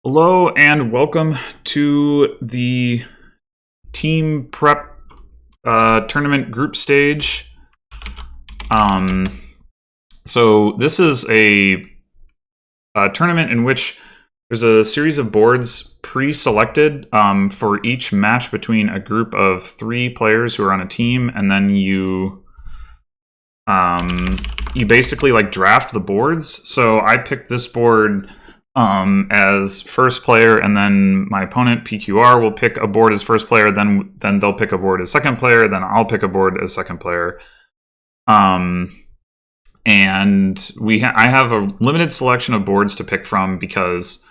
Hello and welcome to the team prep tournament group stage. So this is a tournament in which there's a series of boards pre-selected for each match between a group of 3 players who are on a team, and then you basically like draft the boards. So I picked this board as first player, and then my opponent PQR will pick a board as first player, then they'll pick a board as second player, then I'll pick a board as second player. And I have a limited selection of boards to pick from because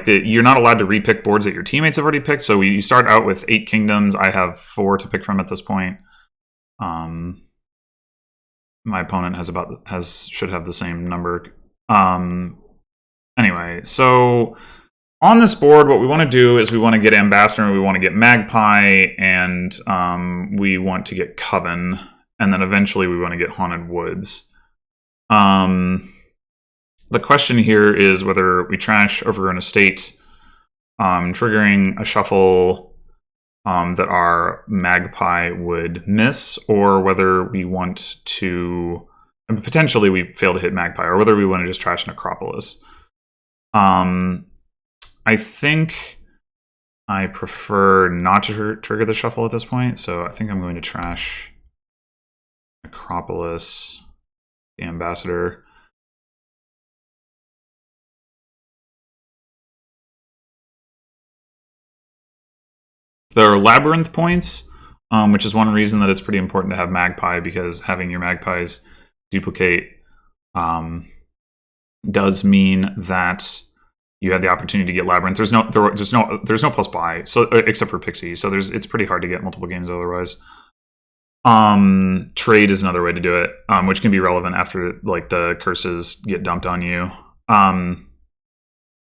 you're not allowed to repick boards that your teammates have already picked. So you start out with 8 kingdoms. I have 4 to pick from at this point. My opponent should have the same number. Anyway, so on this board, what we want to do is we want to get Ambassador, we want to get Magpie, and we want to get Coven, and then eventually we want to get Haunted Woods. The question here is whether we trash Overgrown Estate, triggering a shuffle that our Magpie would miss, or whether we want to, and potentially we fail to hit Magpie, or whether we want to just trash Necropolis. I think I prefer not to trigger the shuffle at this point, so I think I'm going to trash Necropolis, the Ambassador. There are Labyrinth points, which is one reason that it's pretty important to have Magpie, because having your Magpies duplicate does mean that you have the opportunity to get Labyrinth. There's no plus buy, so except for Pixie. So it's pretty hard to get multiple games otherwise. Trade is another way to do it, which can be relevant after like the curses get dumped on you.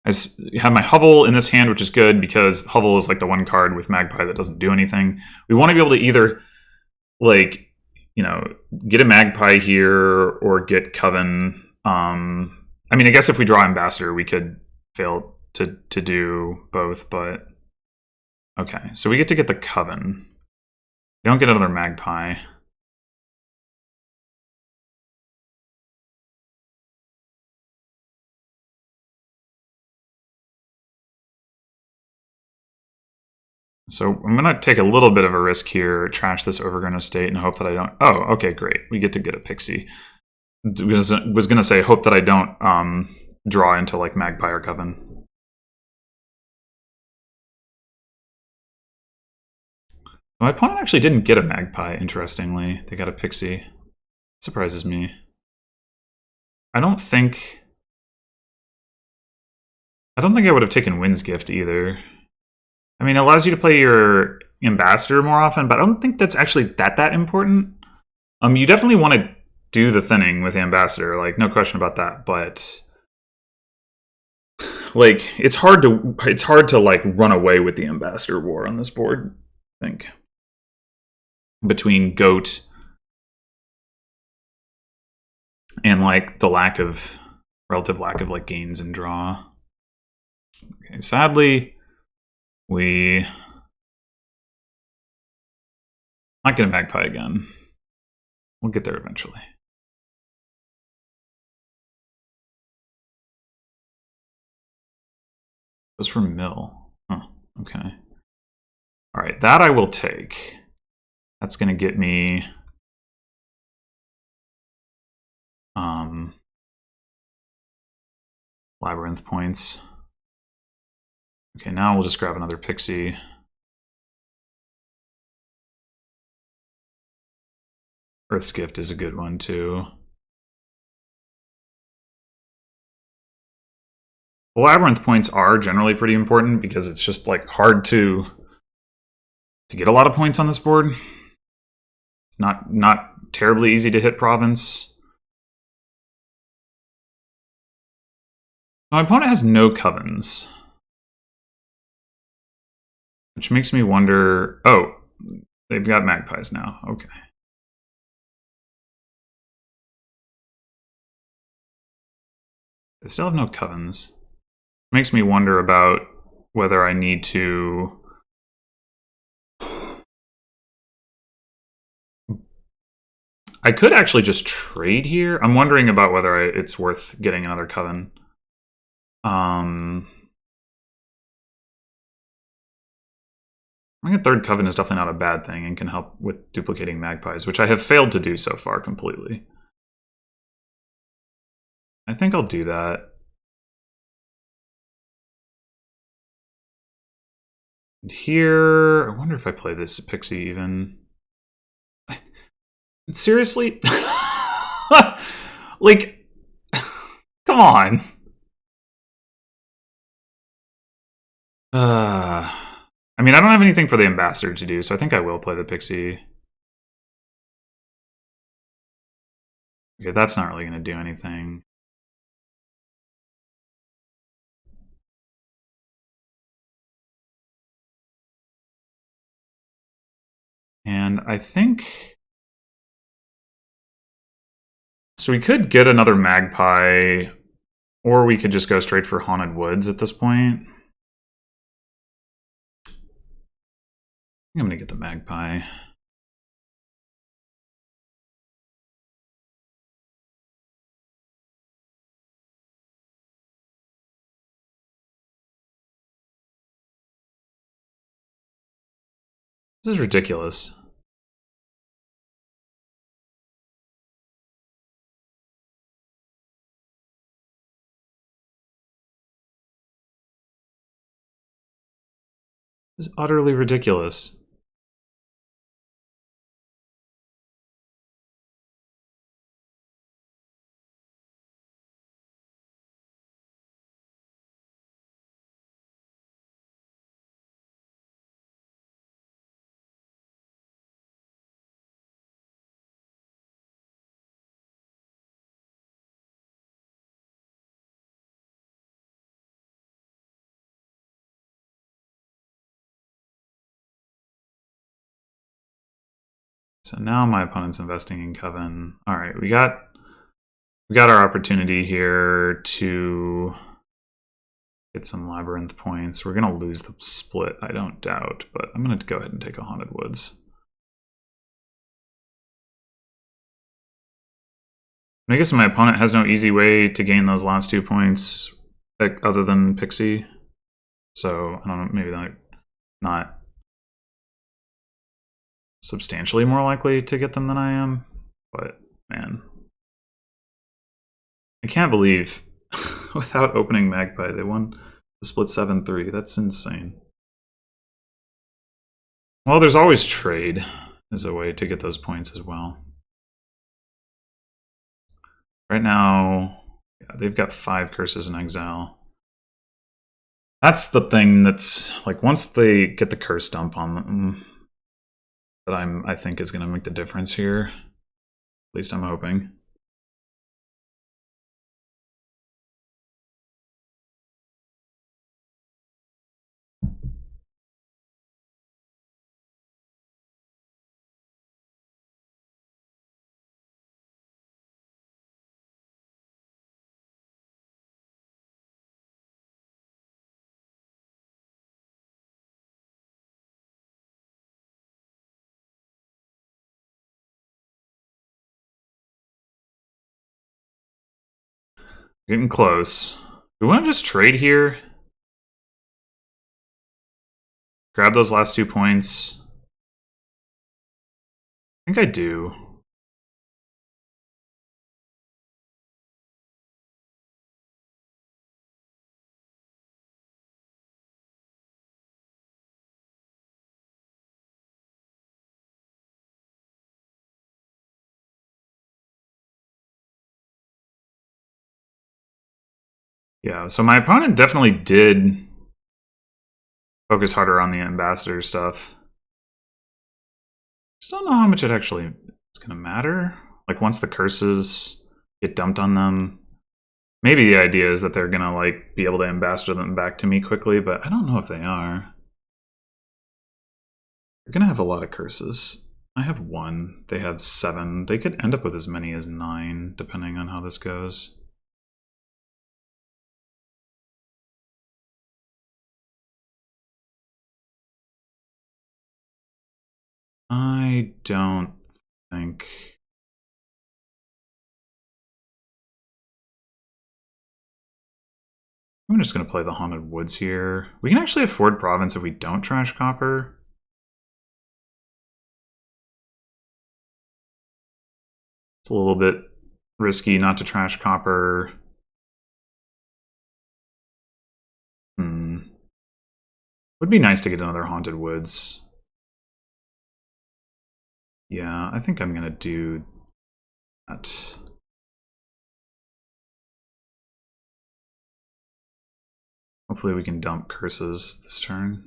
I have my Hovel in this hand, which is good because Hovel is like the one card with Magpie that doesn't do anything. We want to be able to either, like, get a Magpie here or get Coven. I mean, I guess if we draw Ambassador, we could fail to do both, but okay. So we get to get the Coven. We don't get another Magpie. So I'm going to take a little bit of a risk here, trash this Overgrown Estate, and hope that I don't... Oh, okay, great. We get to get a Pixie. Was going to say, hope that I don't draw into like Magpie or Coven. My opponent actually didn't get a Magpie, interestingly. They got a Pixie. Surprises me. I don't think I would have taken Wind's Gift either. I mean, it allows you to play your Ambassador more often, but I don't think that's actually that important. You definitely want to do the thinning with Ambassador, like, no question about that, but like, it's hard to like run away with the Ambassador war on this board, I think. Between Goat and like the relative lack of like gains and draw. Okay, sadly, we not get a Magpie again. We'll get there eventually. Goes for Mill. Oh, okay. All right, that I will take. That's going to get me Labyrinth points. Okay, now we'll just grab another Pixie. Earth's Gift is a good one too. The Labyrinth points are generally pretty important because it's just like hard to get a lot of points on this board. It's not terribly easy to hit Province. My opponent has no Covens, which makes me wonder... Oh, they've got magpies now. Okay. They still have no covens. Makes me wonder about whether I need to... I could actually just trade here. I'm wondering about whether it's worth getting another coven. I think a third coven is definitely not a bad thing and can help with duplicating magpies, which I have failed to do so far completely. I think I'll do that. And here, I wonder if I play this Pixie even. Seriously? Like, come on. I mean, I don't have anything for the ambassador to do, so I think I will play the Pixie. Okay, that's not really going to do anything. And I think... So we could get another magpie, or we could just go straight for Haunted Woods at this point. I'm going to get the magpie. This is ridiculous. This is utterly ridiculous. So now my opponent's investing in Coven. All right, we got our opportunity here to get some Labyrinth points. We're gonna lose the split, I don't doubt, but I'm gonna go ahead and take a Haunted Woods. I guess my opponent has no easy way to gain those last 2 points other than Pixie. So I don't know, maybe they're not substantially more likely to get them than I am, but man, I can't believe without opening Magpie they won the split 7-3. That's insane. Well, there's always trade as a way to get those points as well. Right now, yeah, they've got 5 curses in exile. That's the thing that's like, once they get the curse dump on them, that I think is going to make the difference here. At least I'm hoping. Getting close. Do we want to just trade here? Grab those last 2 points. I think I do. Yeah, so my opponent definitely did focus harder on the ambassador stuff. Just don't know how much it actually is going to matter. Like, once the curses get dumped on them, maybe the idea is that they're going to, like, be able to ambassador them back to me quickly, but I don't know if they are. They're gonna have a lot of curses. I have 1. They have 7. They could end up with as many as 9, depending on how this goes. I don't think... I'm just going to play the Haunted Woods here. We can actually afford Province if we don't trash Copper. It's a little bit risky not to trash Copper. Would be nice to get another Haunted Woods. Yeah, I think I'm going to do that. Hopefully we can dump curses this turn.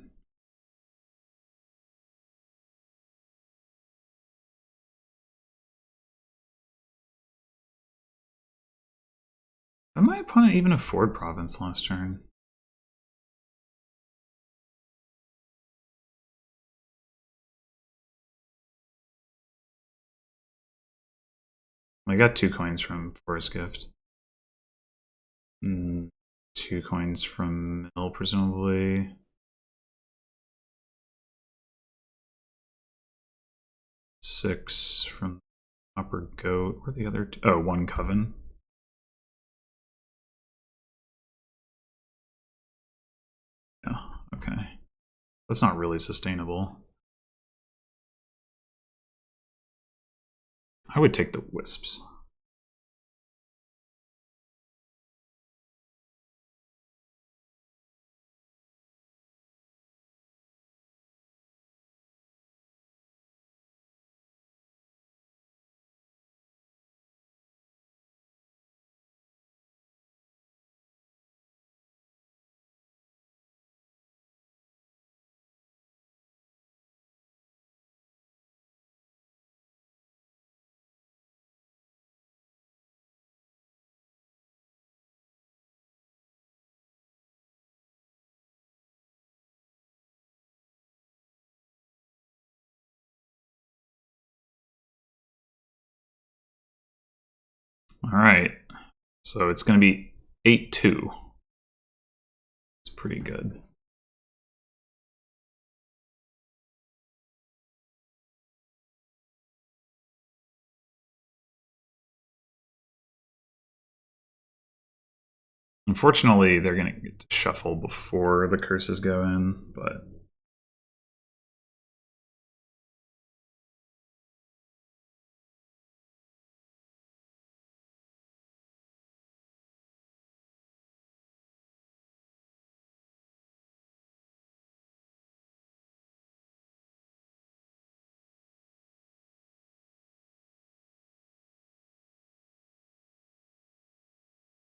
Did my opponent even afford Province last turn? I got 2 coins from Forest Gift. 2 coins from Mill, presumably. Six from Upper Goat. Where are the other two? Oh, 1 Coven. Yeah, okay. That's not really sustainable. I would take the Wisps. All right, so it's going to be 8-2. It's pretty good. Unfortunately, they're going to get to shuffle before the curses go in, but...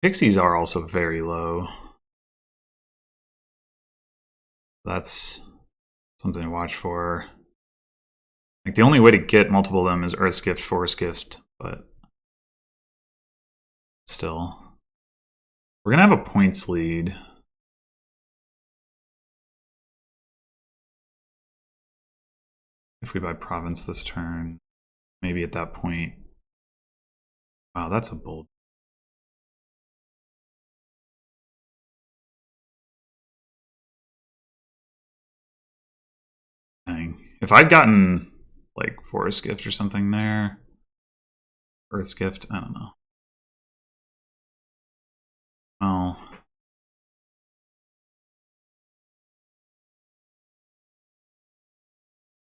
Pixies are also very low. That's something to watch for. Like, the only way to get multiple of them is Earth's Gift, Forest Gift, but still. We're going to have a points lead. If we buy Province this turn, maybe at that point. Wow, that's a bold. Dang. If I'd gotten like Forest Gift or something there, Earth's Gift, I don't know. Well, I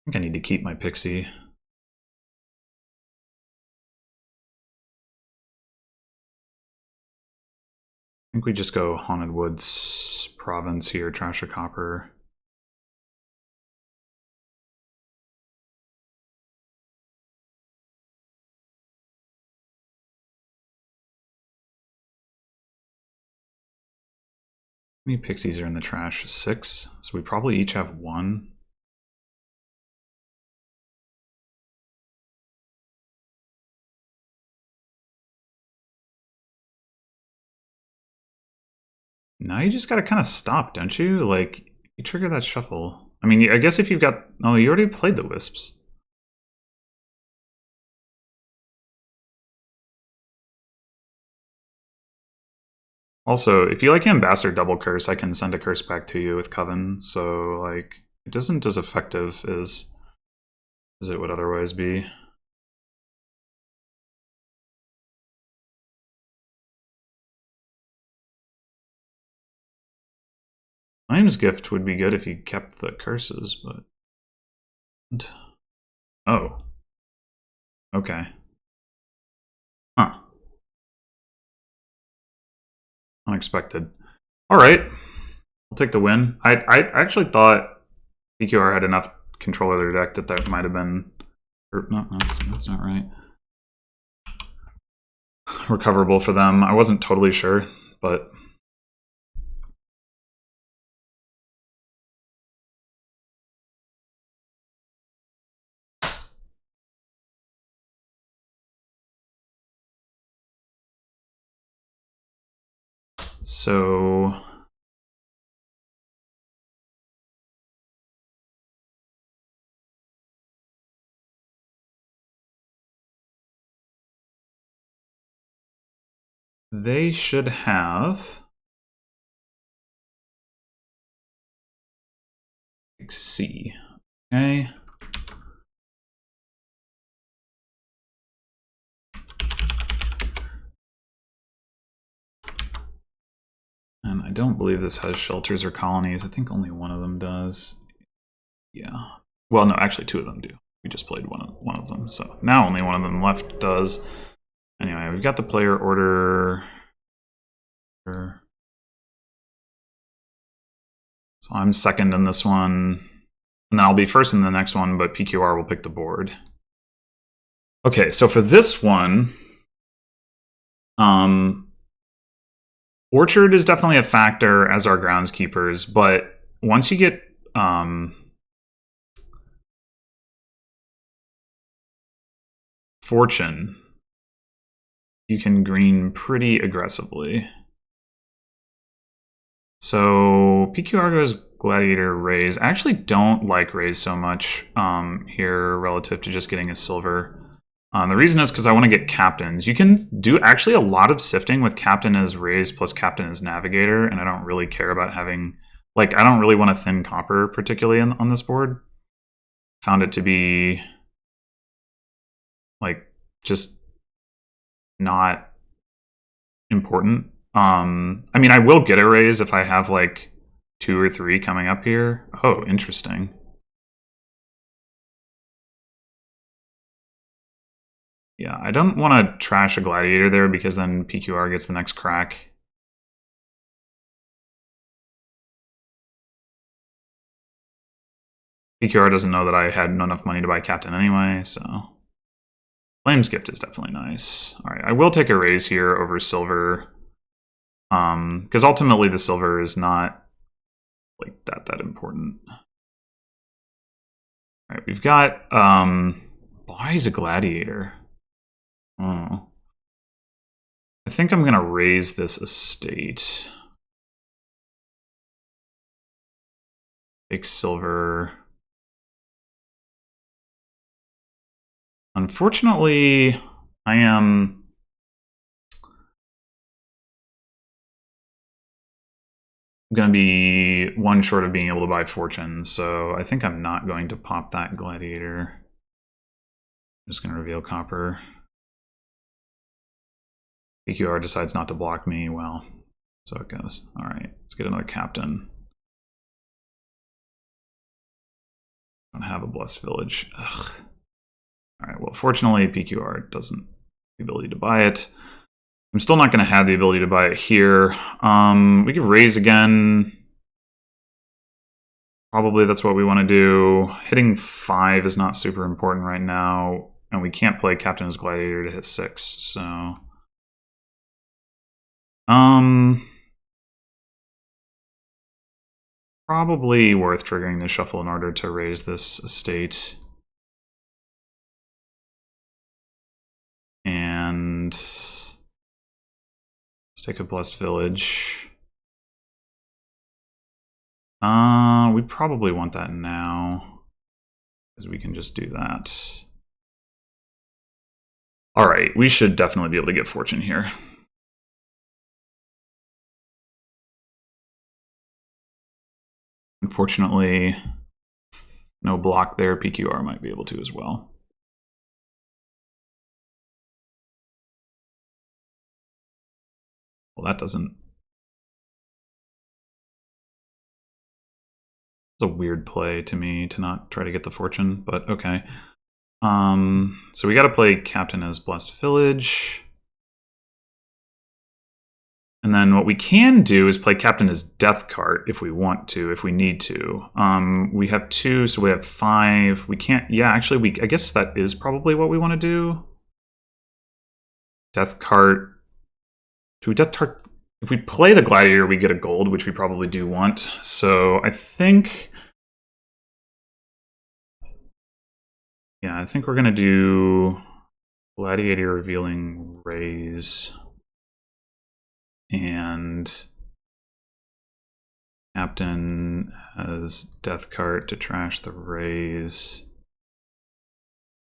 think I need to keep my Pixie. I think we just go Haunted Woods, Province here, trash a Copper. How many Pixies are in the trash? 6. So we probably each have 1. Now you just gotta kind of stop, don't you? Like, you trigger that shuffle. I mean, I guess if you've got... Oh, you already played the Wisps. Also, if you like Ambassador Double Curse, I can send a curse back to you with Coven, so, like, it isn't as effective as it would otherwise be. Flame's Gift would be good if you kept the curses, but... Oh. Okay. Huh. Unexpected. Alright. I'll take the win. I actually thought pqr had enough control of their deck that might have been... Or, no, that's not right. Recoverable for them. I wasn't totally sure, but... So... They should have... C. Okay. And I don't believe this has shelters or colonies. I think only one of them does. Yeah. Well, no, actually two of them do. We just played one of them, so now only one of them left does. Anyway, we've got the player order. So I'm second in this one. And then I'll be first in the next one, but PQR will pick the board. Okay, so for this one, Orchard is definitely a factor as our groundskeepers, but once you get Fortune, you can green pretty aggressively. So PQR goes Gladiator, Raise. I actually don't like Raise so much here relative to just getting a silver. The reason is because I want to get captains. You can do actually a lot of sifting with captain as Raise plus captain as Navigator, and I don't really care about having... Like, I don't really want to thin copper, particularly on this board. Found it to be... like, just not important. I mean, I will get a raise if I have, like, 2 or 3 coming up here. Oh, interesting. Yeah, I don't want to trash a Gladiator there because then PQR gets the next crack. PQR doesn't know that I had enough money to buy Captain anyway, so... Flame's Gift is definitely nice. Alright, I will take a raise here over silver. Because ultimately the silver is not like that important. Alright, we've got why is a Gladiator? Oh. I think I'm gonna raise this estate. Take silver. Unfortunately, I am going to be one short of being able to buy fortunes, so I think I'm not going to pop that Gladiator. I'm just going to reveal copper. PQR decides not to block me. Well, so it goes. All right, let's get another captain. Don't have a blessed village. Ugh. All right, well, fortunately, PQR doesn't have the ability to buy it. I'm still not going to have the ability to buy it here. We could raise again. Probably that's what we want to do. Hitting 5 is not super important right now, and we can't play Captain's Gladiator to hit 6, so... Probably worth triggering the shuffle in order to raise this estate. And... let's take a blessed village. We probably want that now, because we can just do that. All right, we should definitely be able to get fortune here. Unfortunately, no block there. PQR might be able to as well. Well, that doesn't... It's a weird play to me to not try to get the fortune, but okay. So we got to play Captain as Blessed Village. And then what we can do is play Captain as Death Cart if we want to, if we need to. We have 2, so we have 5. We can't... Yeah, actually, I guess that is probably what we want to do. Death Cart. Do we Death Cart? If we play the Gladiator, we get a gold, which we probably do want. So I think... Yeah, I think we're going to do Gladiator revealing Raise. And Captain has Death Cart to trash the Raise.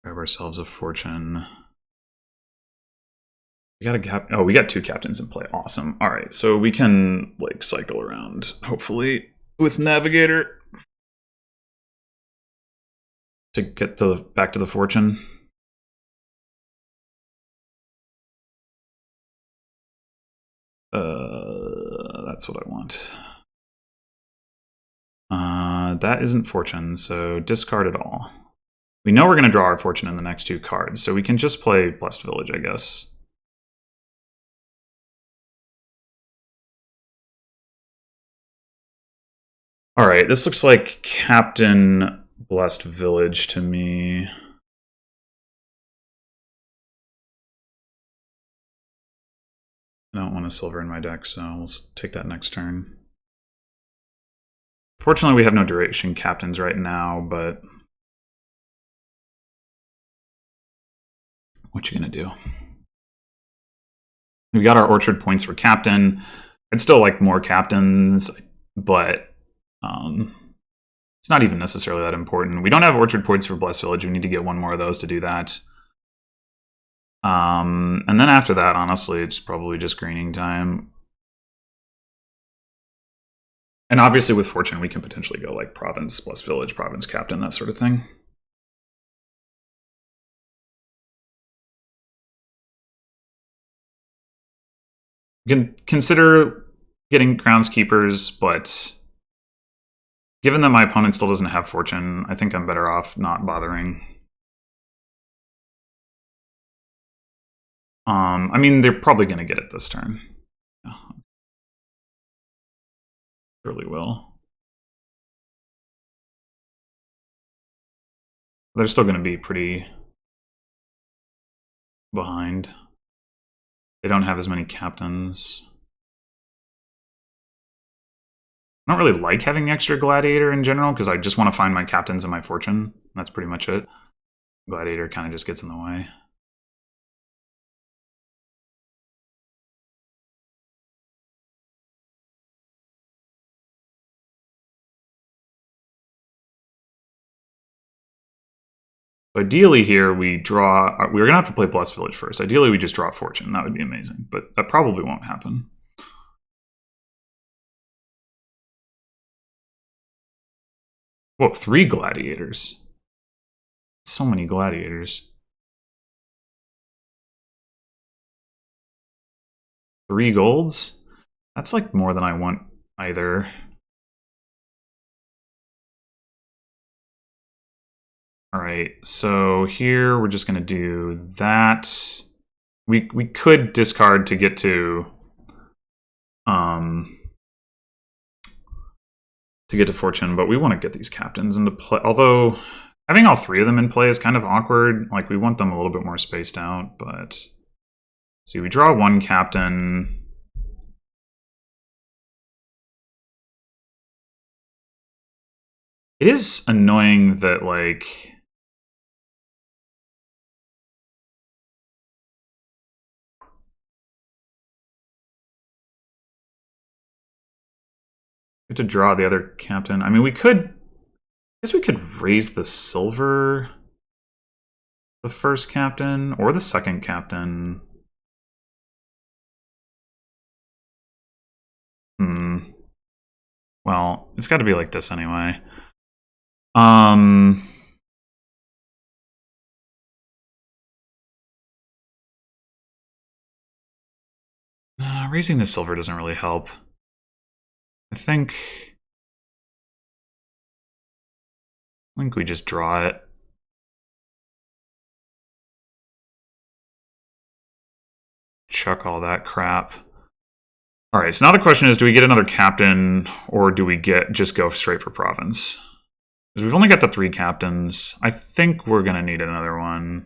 Grab ourselves a fortune. We got a cap. Oh, we got 2 captains in play. Awesome. All right, so we can like cycle around, hopefully, with Navigator to get back to the fortune. That's what I want. That isn't fortune, so discard it all. We know we're going to draw our fortune in the next 2 cards, so we can just play Blessed Village, I guess. All right, this looks like Captain Blessed Village to me. I don't want a silver in my deck, so we'll take that next turn. Fortunately, we have no duration captains right now, but what you gonna do? We got our orchard points for captain. I'd still like more captains, but it's not even necessarily that important. We don't have orchard points for Blessed Village. We need to get 1 more of those to do that. And then after that, honestly, it's probably just greening time. And obviously with fortune, we can potentially go like province, Blessed Village, province, captain, that sort of thing. You can consider getting groundskeepers, but given that my opponent still doesn't have fortune, I think I'm better off not bothering. I mean, they're probably going to get it this turn. Yeah. Surely will. They're still going to be pretty behind. They don't have as many captains. I don't really like having the extra Gladiator in general, because I just want to find my captains and my fortune. That's pretty much it. Gladiator kind of just gets in the way. Ideally here, we draw... We're going to have to play Blessed Village first. Ideally, we just draw fortune. That would be amazing, but that probably won't happen. Whoa, 3 gladiators. So many gladiators. 3 golds? That's like more than I want either. All right, so here we're just going to do that. We could discard to get to fortune, but we want to get these captains into play. Although having all 3 of them in play is kind of awkward. Like, we want them a little bit more spaced out, but see, we draw 1 captain. It is annoying that, like, We have to draw the other captain. I mean, we could... I guess we could raise the silver... the first captain, or the second captain. Well, it's got to be like this anyway. Raising the silver doesn't really help. I think we just draw it. Chuck all that crap. All right, so now the question is, do we get another captain, or do we just go straight for province? Because we've only got the 3 captains. I think we're going to need another one.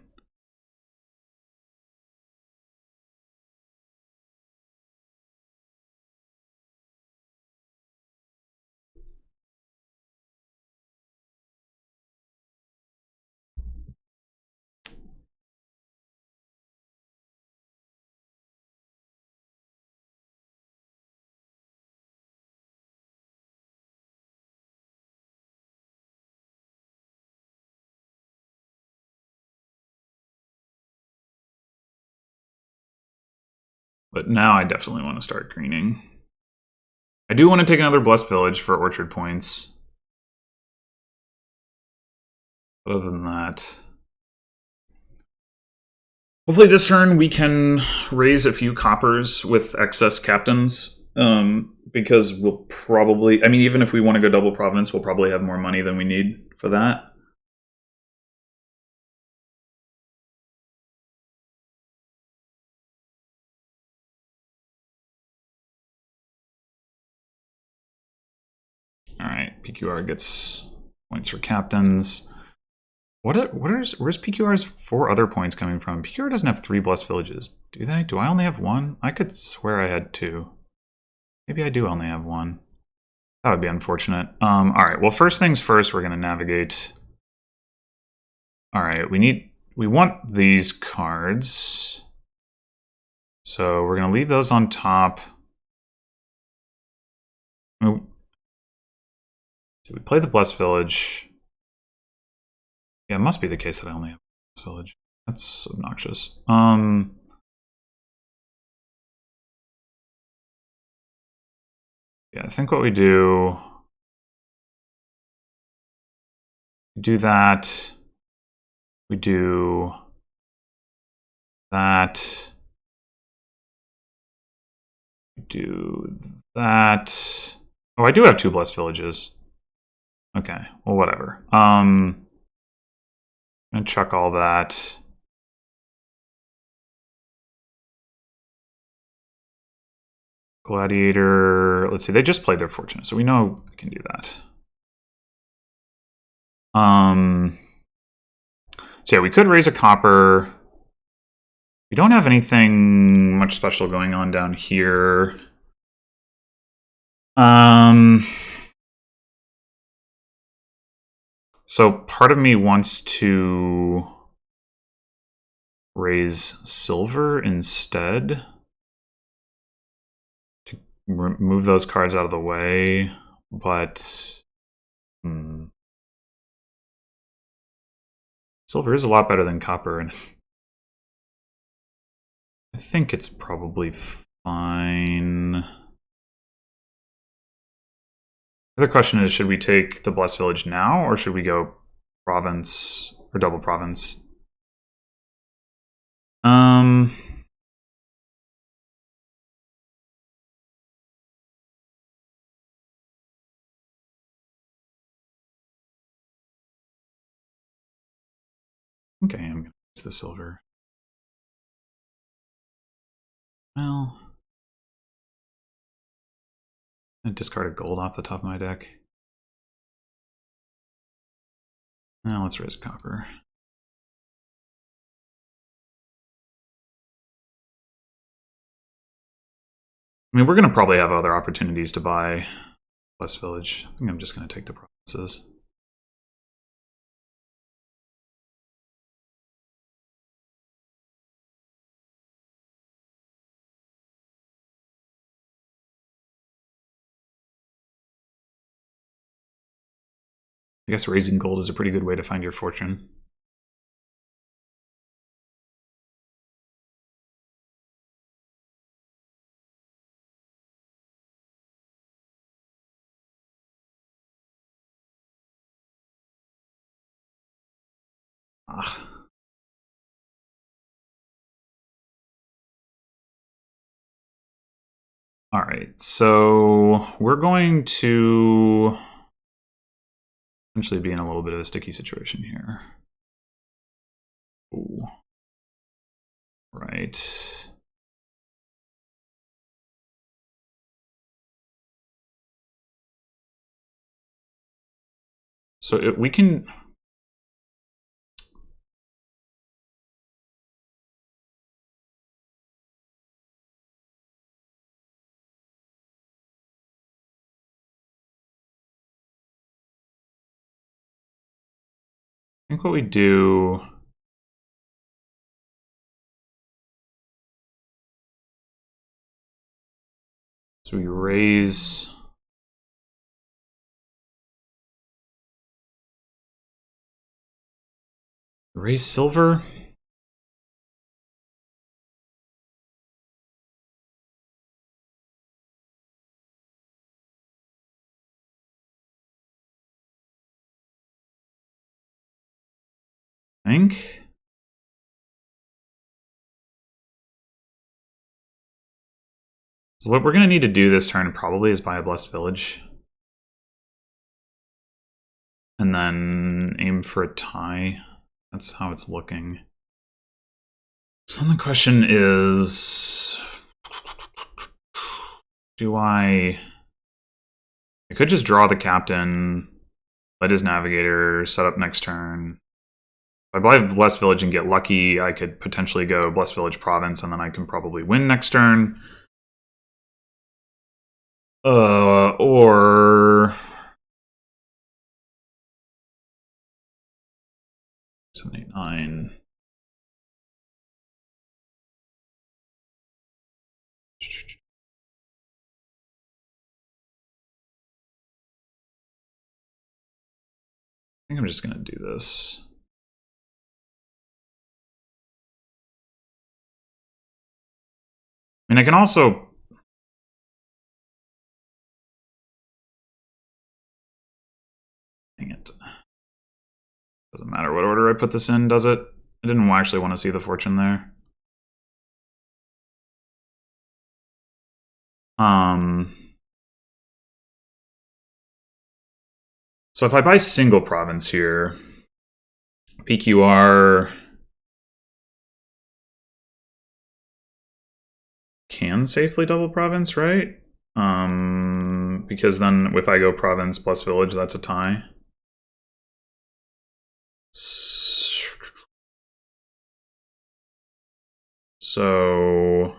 But now I definitely want to start greening. I do want to take another Blessed Village for orchard points. But other than that... hopefully this turn we can raise a few coppers with excess captains. Because we'll probably... I mean, even if we want to go double province, we'll probably have more money than we need for that. Alright, PQR gets points for captains. Where's PQR's 4 other points coming from? PQR doesn't have 3 Blessed Villages, do they? Do I only have 1? I could swear I had 2. Maybe I do only have 1. That would be unfortunate. Alright, well, first things first, we're going to navigate. Alright, we want these cards. So we're going to leave those on top. So we play the Blessed Village. Yeah, it must be the case that I only have Blessed Village. That's obnoxious. Yeah, I think what we do that. We do that. We do that. Oh, I do have 2 Blessed Villages. Okay, well, whatever. I'm gonna chuck all that. Gladiator. Let's see, they just played their Fortunate, so we know we can do that. So yeah, we could raise a copper. We don't have anything much special going on down here. So part of me wants to raise silver instead to move those cards out of the way, but silver is a lot better than copper, and I think it's probably fine. The other question is, should we take the Blessed Village now, or should we go province or double province? Okay, I'm going to use the silver. Well, I'm going to discard a gold off the top of my deck. Now let's raise a copper. I mean, we're going to probably have other opportunities to buy West Village. I think I'm just going to take the provinces. I guess raising gold is a pretty good way to find your fortune. Ugh. All right, so we're going to potentially be in a little bit of a sticky situation here. Ooh. Right. So we can... I think what we do... So we raise... Raise silver? I think... So what we're going to need to do this turn probably is buy a Blessed Village. And then aim for a tie. That's how it's looking. So then the question is... Do I could just draw the captain, let his navigator set up next turn. If I buy Blessed Village and get lucky, I could potentially go Blessed Village Province, and then I can probably win next turn. Or 7, 8, 9. I think I'm just going to do this. I mean, I can also... Dang it. Doesn't matter what order I put this in, does it? I didn't actually want to see the fortune there. So if I buy single province here, PQR can safely double province, right? Because then if I go province plus village, that's a tie. So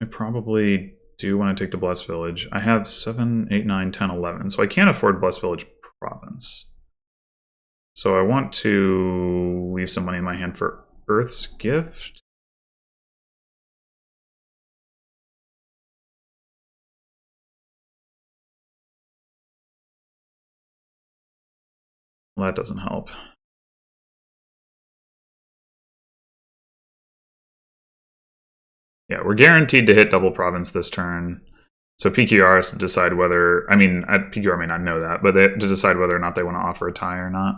I probably do want to take the Blessed Village. I have 7, 8, 9, 10, 11. So I can't afford Blessed Village Province. So I want to leave some money in my hand for Earth's Gift. Well, that doesn't help. Yeah, we're guaranteed to hit double province this turn. So PQR has to decide whether, I mean, PQR may not know that, but they have to decide whether or not they want to offer a tie or not.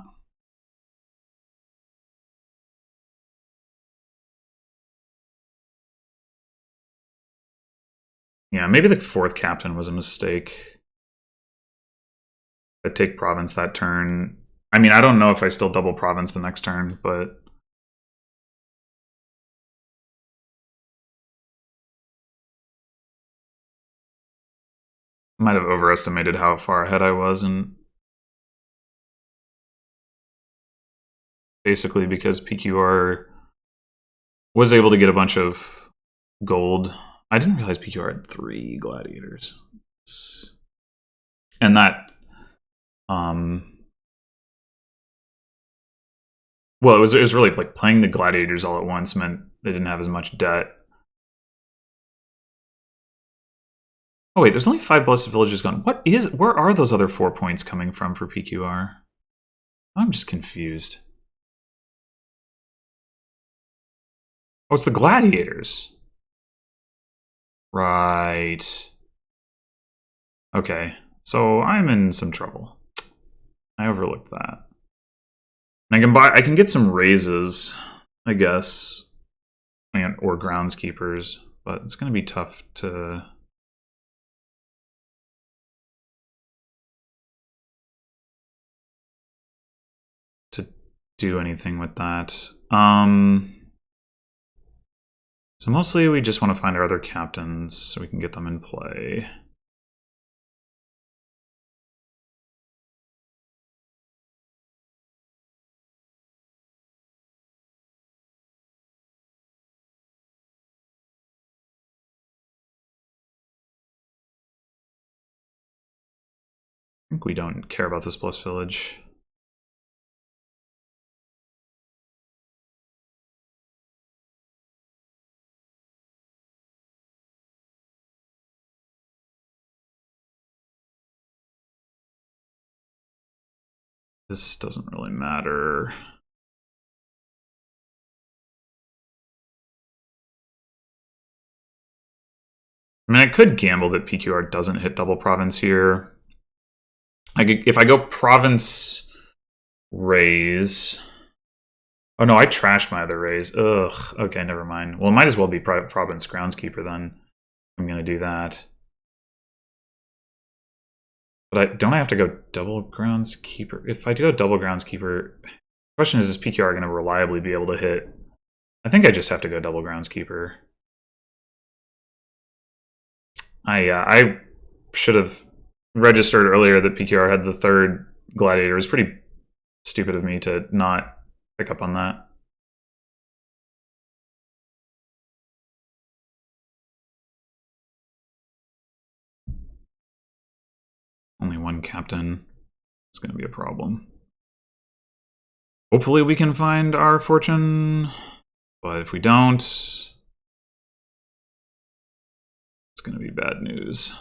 Yeah, maybe the fourth captain was a mistake. I take province that turn. I mean, I don't know if I still double province the next turn, but... I might have overestimated how far ahead I was, and basically because PQR was able to get a bunch of gold. I didn't realize PQR had 3 gladiators. And that... well, it was really like playing the gladiators all at once meant they didn't have as much debt. Oh wait, there's only 5 blessed villages gone. Where are those other 4 points coming from for PQR? I'm just confused. Oh, it's the gladiators. Right. Okay, so I'm in some trouble. I overlooked that. And I can get some raises, I guess, or groundskeepers, but it's going to be tough to do anything with that. So mostly we just want to find our other captains so we can get them in play. I think we don't care about this plus village. This doesn't really matter. I mean, I could gamble that PQR doesn't hit double province here. If I go province raise... Oh no, I trashed my other raise. Ugh, okay, never mind. Well, it might as well be province groundskeeper then. I'm going to do that. But don't I have to go double groundskeeper? If I do go double groundskeeper, the question is PQR going to reliably be able to hit? I think I just have to go double groundskeeper. I should have registered earlier that PQR had the 3rd gladiator. It was pretty stupid of me to not pick up on that. Only 1 captain. It's going to be a problem. Hopefully we can find our fortune, but if we don't, it's going to be bad news.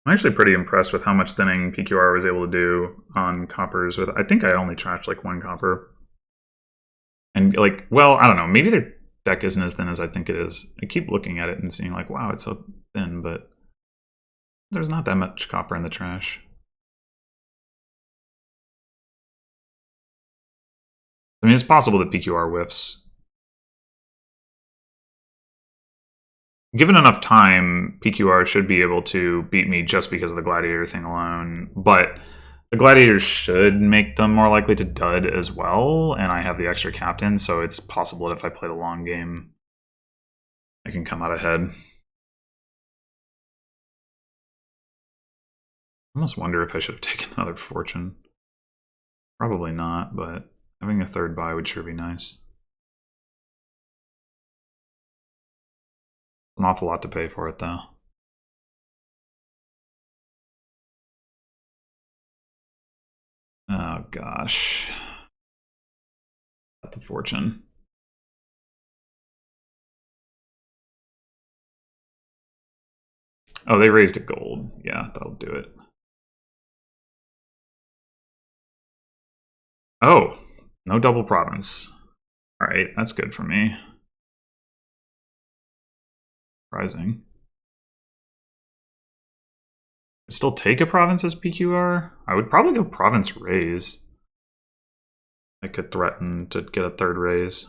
I'm actually pretty impressed with how much thinning PQR was able to do on coppers. I think I only trashed like 1 copper. And like, well, I don't know. Maybe their deck isn't as thin as I think it is. I keep looking at it and seeing like, wow, it's so thin, but there's not that much copper in the trash. I mean, it's possible that PQR whiffs. Given enough time, PQR should be able to beat me just because of the gladiator thing alone, but the gladiators should make them more likely to dud as well, and I have the extra captain, so it's possible that if I play the long game, I can come out ahead. I almost wonder if I should have taken another fortune. Probably not, but having a 3rd buy would sure be nice. An awful lot to pay for it, though. Oh, gosh. Got the fortune. Oh, they raised a gold. Yeah, that'll do it. Oh, no double province. All right, that's good for me. Surprising. Still take a province as PQR? I would probably go province raise. I could threaten to get a 3rd raise.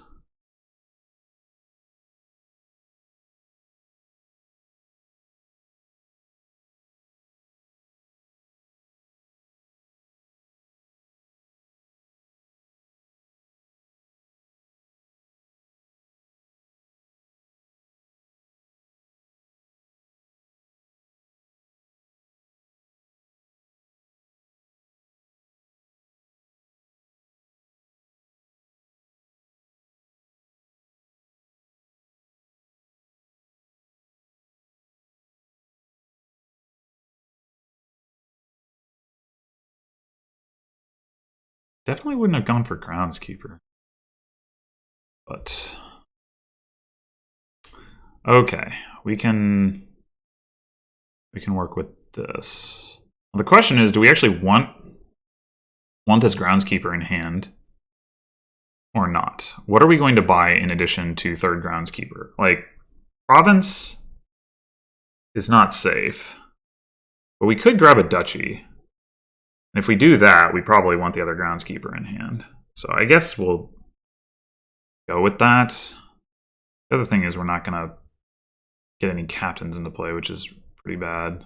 Definitely wouldn't have gone for groundskeeper. But Okay, we can work with this. The question is, do we actually want this groundskeeper in hand or not? What are we going to buy in addition to third groundskeeper? Like, province is not safe, but we could grab a duchy. And if we do that, we probably want the other groundskeeper in hand. So I guess we'll go with that. The other thing is we're not going to get any captains into play, which is pretty bad.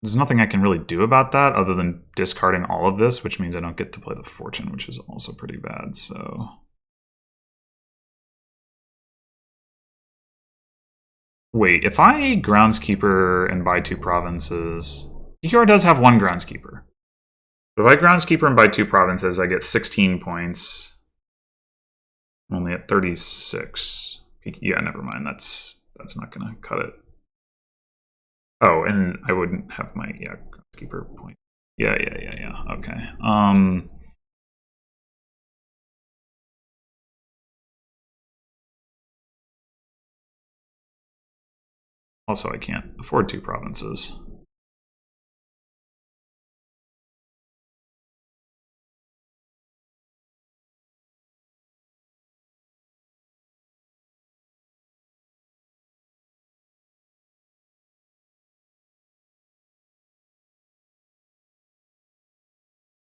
There's nothing I can really do about that other than discarding all of this, which means I don't get to play the fortune, which is also pretty bad, so... Wait, if I groundskeeper and buy 2 provinces... pqr does have 1 groundskeeper. But if I groundskeeper and buy 2 provinces, I get 16 points. I'm only at 36. Yeah, never mind, that's not gonna cut it. Oh, and I wouldn't have my groundskeeper point. Yeah. Okay. Also, I can't afford 2 provinces.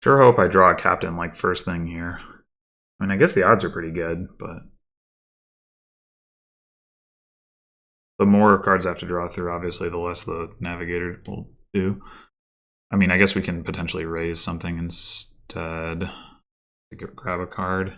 Sure hope I draw a captain like first thing here. I mean, I guess the odds are pretty good, but the more cards I have to draw through, obviously, the less the navigator will do. I mean, I guess we can potentially raise something instead to grab a card.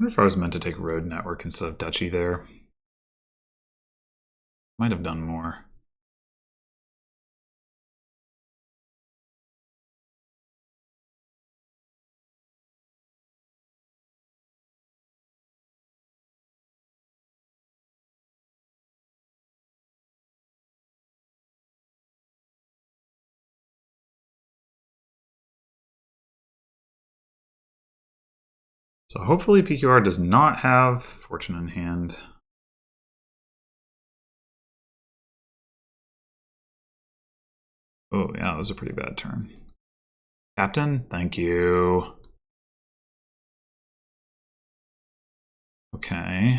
I wonder if I was meant to take road network instead of duchy there. Might have done more. So hopefully PQR does not have fortune in hand. Oh yeah, that was a pretty bad turn. Captain, thank you. Okay.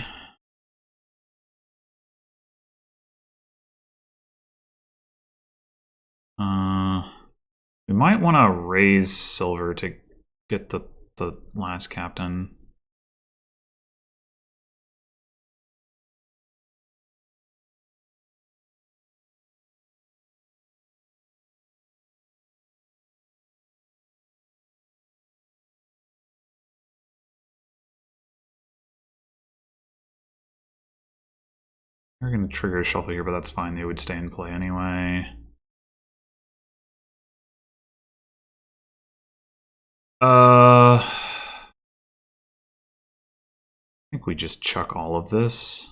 We might want to raise silver to get the last captain. We're going to trigger a shuffle here, but that's fine. They would stay in play anyway. I think we just chuck all of this.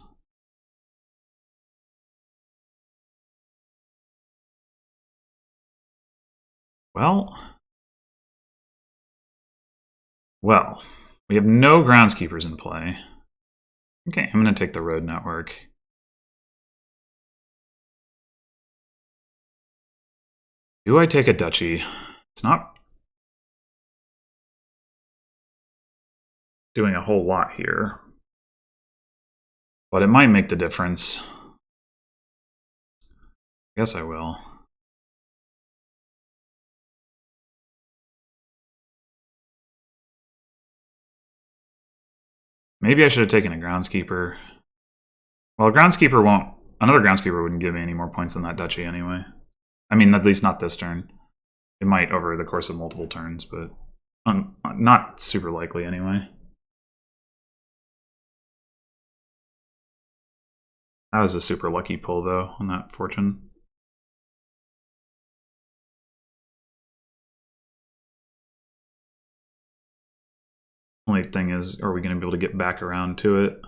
Well, we have no groundskeepers in play. Okay, I'm going to take the road network. Do I take a duchy? It's not doing a whole lot here, but it might make the difference. I guess I will. Maybe I should have taken a groundskeeper. Well, a groundskeeper won't... Another groundskeeper wouldn't give me any more points than that duchy anyway. I mean, at least not this turn. It might over the course of multiple turns, but not super likely anyway. That was a super lucky pull, though, on that fortune. Only thing is, are we going to be able to get back around to it?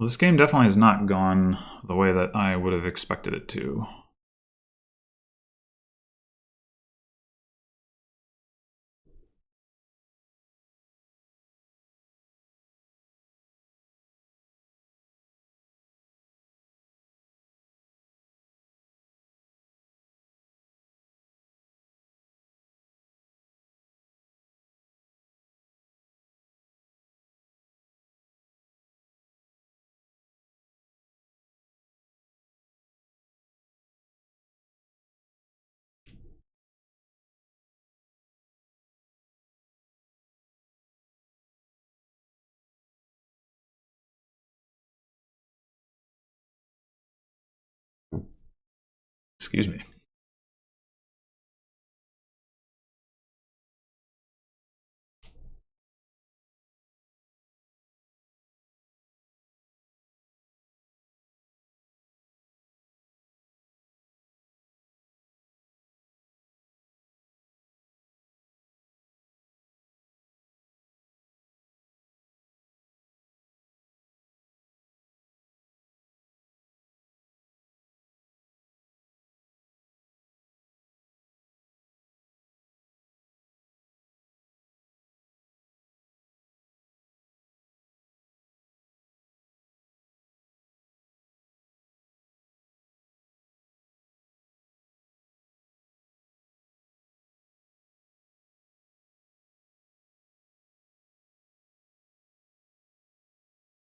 This game definitely has not gone the way that I would have expected it to. Excuse me.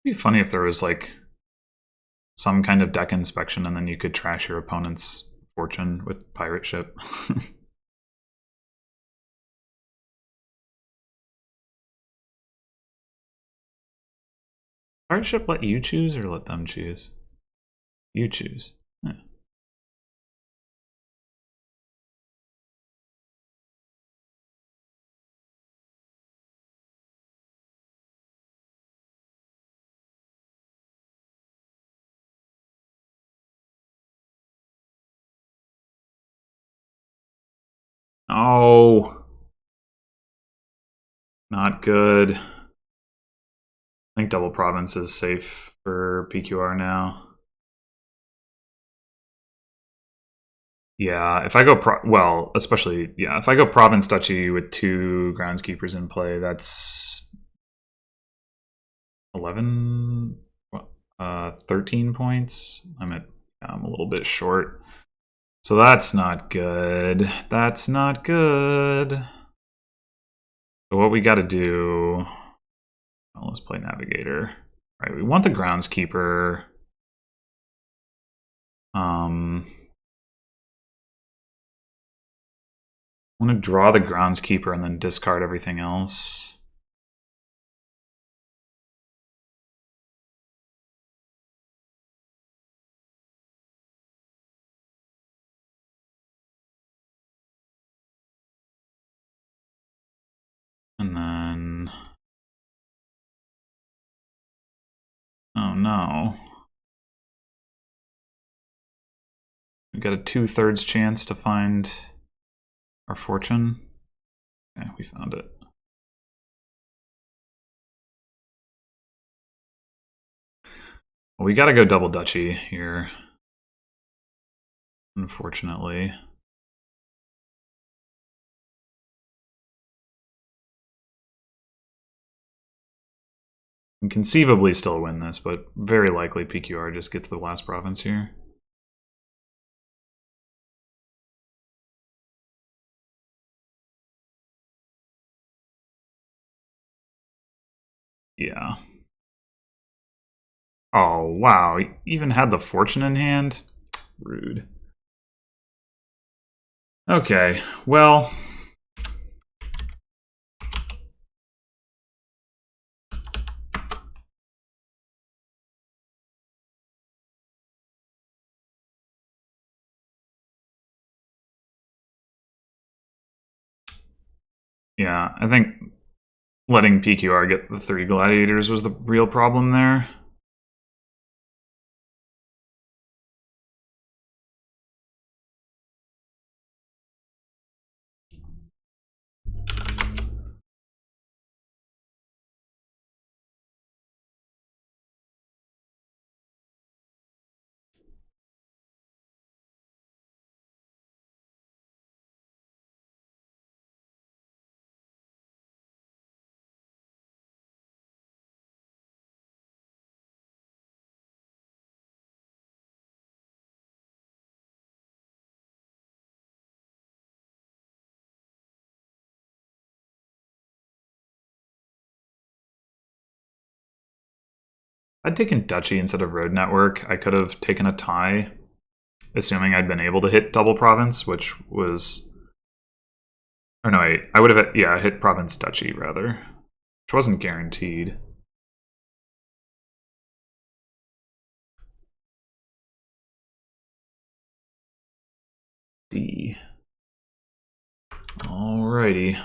It'd be funny if there was like some kind of deck inspection and then you could trash your opponent's fortune with pirate ship. Pirate ship let you choose or let them choose? You choose. Yeah. Oh, not good. I think double province is safe for PQR now. Yeah, if I go especially if I go province duchy with 2 groundskeepers in play, that's 11, 13 points. I'm a little bit short. So that's not good. That's not good. So what we got to do... Well, let's play Navigator. All right, we want the groundskeeper. I want to draw the groundskeeper and then discard everything else. And then... Oh no. We got a 2/3 chance to find our fortune. Okay, we found it. Well, we gotta go double duchy here, unfortunately. We can conceivably still win this, but very likely PQR just gets the last province here. Yeah. Oh, wow. He even had the fortune in hand? Rude. Okay, well... Yeah, I think letting PQR get the 3 gladiators was the real problem there. I'd taken Duchy instead of Road Network. I could have taken a tie, assuming I'd been able to hit double Province, which was... Or no, wait, I would have, yeah, hit Province Duchy, rather. Which wasn't guaranteed. D. Alrighty.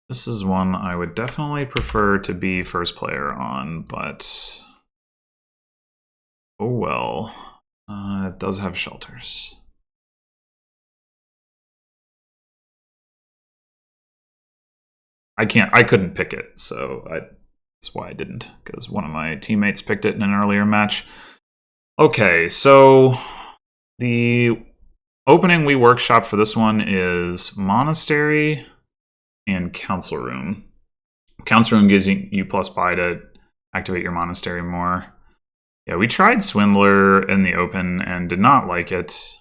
This is one I would definitely prefer to be first player on, but... Oh well. It does have shelters. I couldn't pick it, so that's why I didn't, because one of my teammates picked it in an earlier match. Okay, so the opening we workshop for this one is Monastery and Council Room. Council Room gives you plus buy to activate your Monastery more. Yeah, we tried Swindler in the open and did not like it.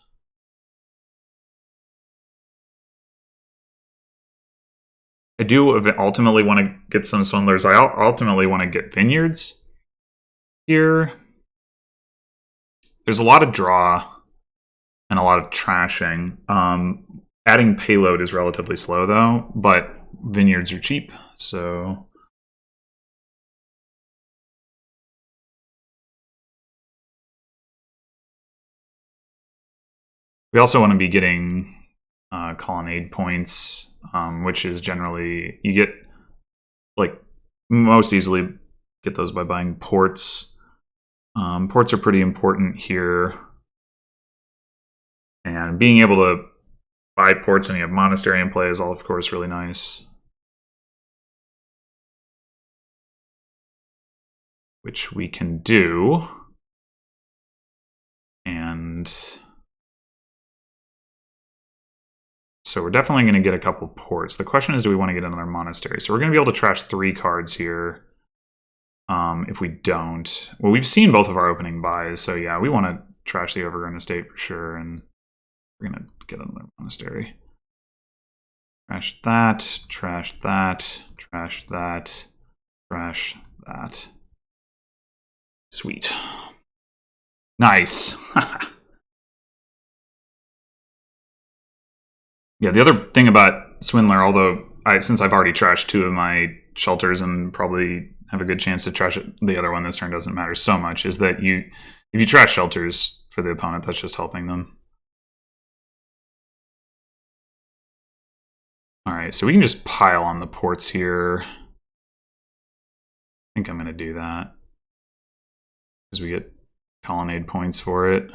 I do ultimately want to get some Swindlers. I ultimately want to get Vineyards here. There's a lot of draw and a lot of trashing. Adding payload is relatively slow, though, but Vineyards are cheap, so... We also want to be getting colonnade points, which is generally... You get, like, most easily get those by buying ports. Ports are pretty important here. And being able to buy ports when you have Monastery in play is, all, of course, really nice. Which we can do. And... So we're definitely going to get a couple ports. The question is, do we want to get another Monastery? So we're going to be able to trash 3 cards here. If we don't... Well, we've seen both of our opening buys, so yeah, we want to trash the Overgrown Estate for sure, and we're going to get another Monastery. Trash that, trash that, trash that, trash that. Sweet. Nice. Yeah, the other thing about Swindler, although since I've already trashed 2 of my shelters and probably have a good chance to trash the other one this turn, doesn't matter so much, is that if you trash shelters for the opponent, that's just helping them. Alright, so we can just pile on the ports here. I think I'm going to do that, because we get colonnade points for it.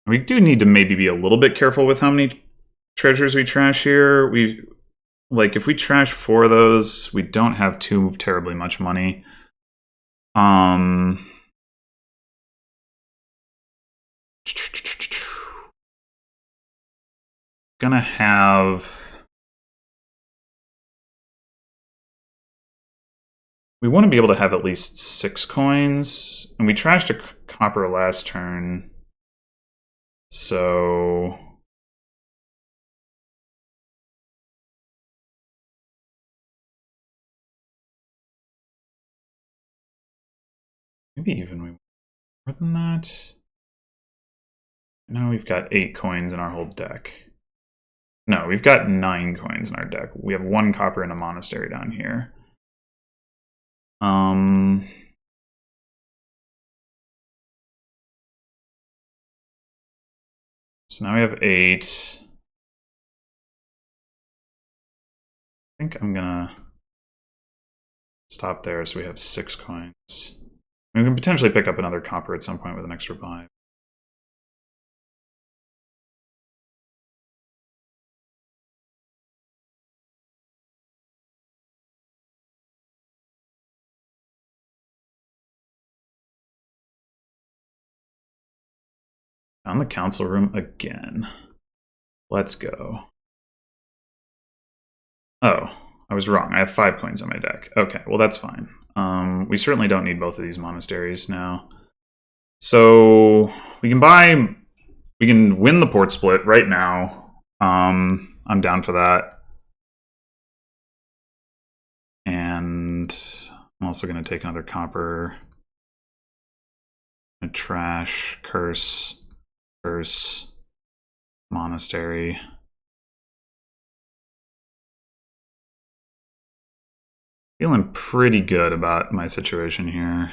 We do need to maybe be a little bit careful with how many treasures we trash here. Like, if we trash 4 of those, we don't have too terribly much money. Gonna have... We want to be able to have at least 6 coins, and we trashed a copper last turn. So Maybe even more than that. Now we've got 8 coins in our whole deck. No, we've got 9 coins in our deck. We have 1 copper and a monastery down here. So now we have 8. I think I'm gonna stop there so we have 6 coins. We can potentially pick up another copper at some point with an extra buy. Found the council room again. Let's go. Oh, I was wrong. I have 5 coins on my deck. Okay, well that's fine. We certainly don't need both of these monasteries now. So we can win the port split right now. I'm down for that. And I'm also going to take another copper. A trash, curse, monastery. Feeling pretty good about my situation here.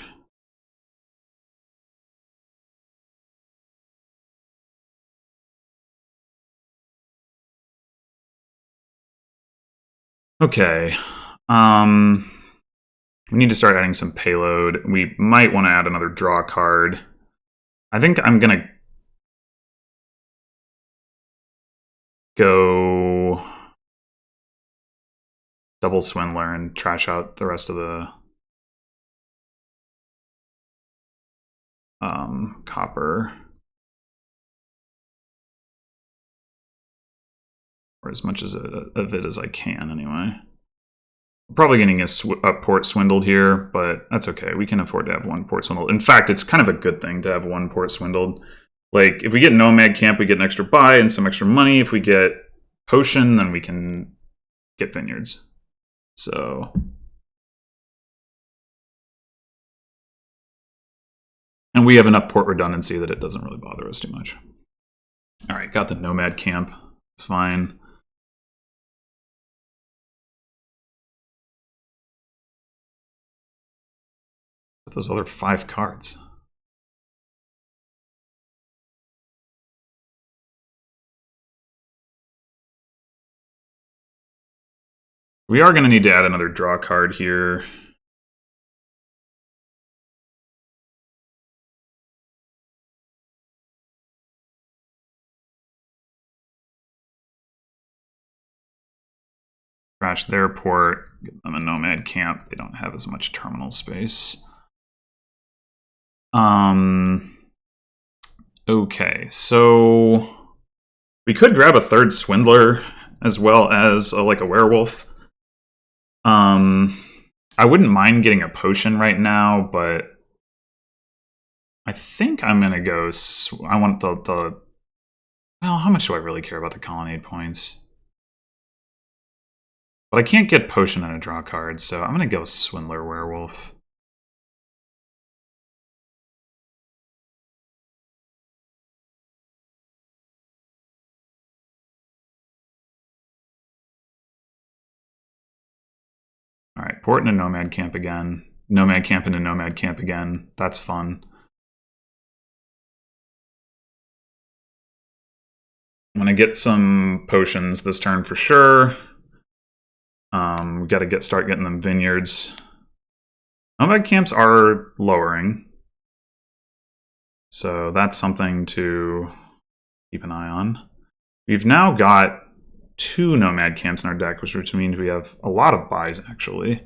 Okay. We need to start adding some payload. We might want to add another draw card. I think I'm gonna go double Swindler and trash out the rest of the copper. Or as much of it as I can, anyway. We're probably getting a port swindled here, but that's okay. We can afford to have 1 port swindled. In fact, it's kind of a good thing to have 1 port swindled. Like, if we get Nomad Camp, we get an extra buy and some extra money. If we get Potion, then we can get Vineyards. So... And we have enough port redundancy that it doesn't really bother us too much. All right, got the Nomad Camp. It's fine. But those other 5 cards. We are going to need to add another draw card here. Crash their port, give them a Nomad Camp. They don't have as much terminal space. Okay, so we could grab a 3rd Swindler as well as like a Werewolf. I wouldn't mind getting a Potion right now, but I think I'm gonna go. I want the. Well, how much do I really care about the Colonnade points? But I can't get Potion and a draw card, so I'm gonna go Swindler Werewolf. Alright, port into Nomad Camp again. Nomad Camp into Nomad Camp again. That's fun. I'm gonna get some potions this turn for sure. We gotta start getting them vineyards. Nomad Camps are lowering. So that's something to keep an eye on. We've now got 2 Nomad Camps in our deck, which means we have a lot of buys, actually.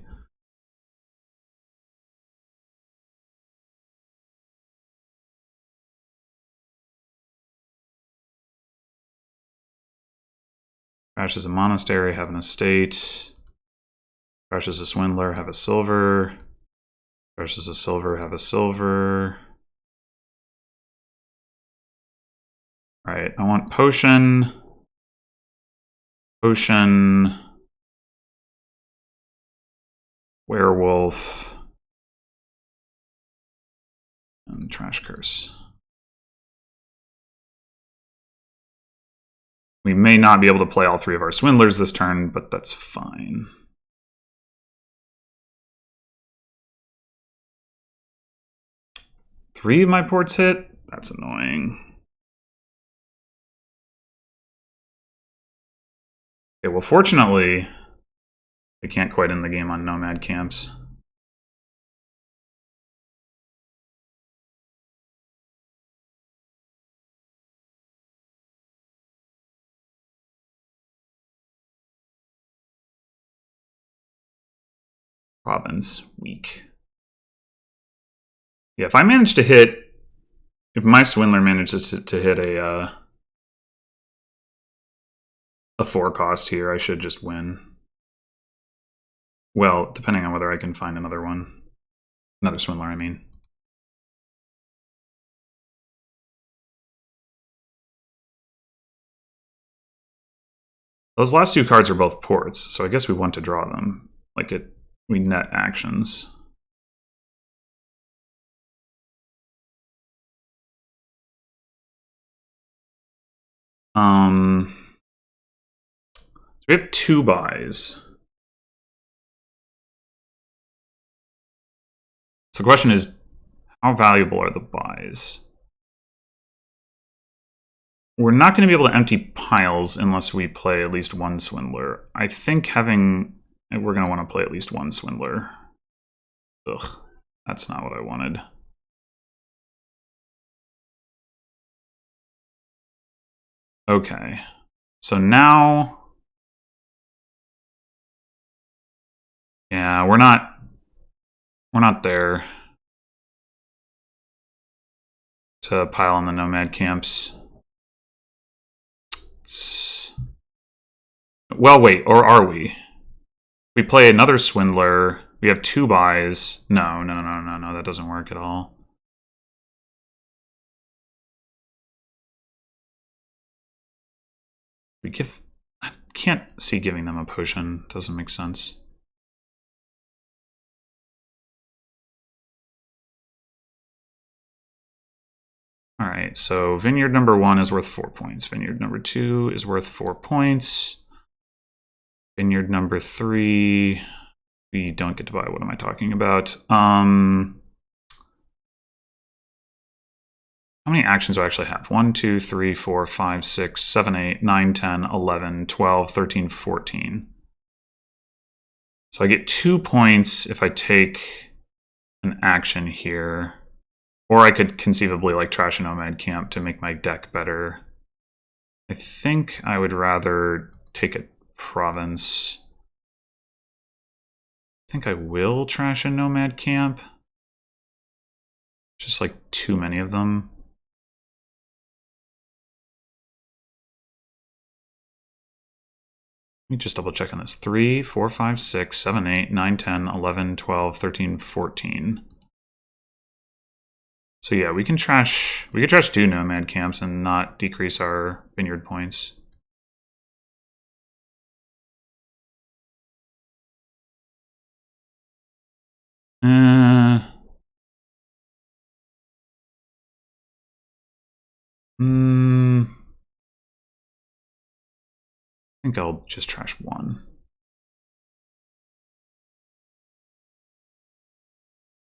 Crash is a monastery, have an estate. Crash is a swindler, have a silver. Crash is a silver, have a silver. Alright, I want potion. Potion. Werewolf. And trash curse. We may not be able to play all 3 of our swindlers this turn, but that's fine. Three of my ports hit? That's annoying. Okay, well, fortunately, they can't quite end the game on nomad camps. Province, weak. Yeah, if I manage to hit, if my swindler manages to hit a 4 cost here, I should just win. Well, depending on whether I can find another one. Another swindler, I mean. Those last 2 cards are both ports, so I guess we want to draw them. Like we net actions. So we have 2 buys. So the question is, how valuable are the buys? We're not going to be able to empty piles unless we play at least 1 swindler. I think we're going to want to play at least 1 swindler. Ugh, that's not what I wanted. Okay, so now, yeah, we're not there to pile on the nomad camps. Well, wait, or are we? We play another swindler. We have 2 buys. No, that doesn't work at all. I can't see giving them a potion. Doesn't make sense. All right, so vineyard number 1 is worth 4 points. Vineyard number 2 is worth 4 points. Vineyard number 3, we don't get to buy. What am I talking about? How many actions do I actually have? 1, 2, 3, 4, 5, 6, 7, 8, 9, 10, 11, 12, 13, 14. So I get 2 points if I take an action here. Or I could conceivably like trash a nomad camp to make my deck better. I think I would rather take a province. I think I will trash a nomad camp. Just like too many of them. Let me just double check on this. 3, 4, 5, 6, 7, 8, 9, 10, 11, 12, 13, 14. So yeah, we can trash 2 nomad camps and not decrease our vineyard points. I think I'll just trash 1.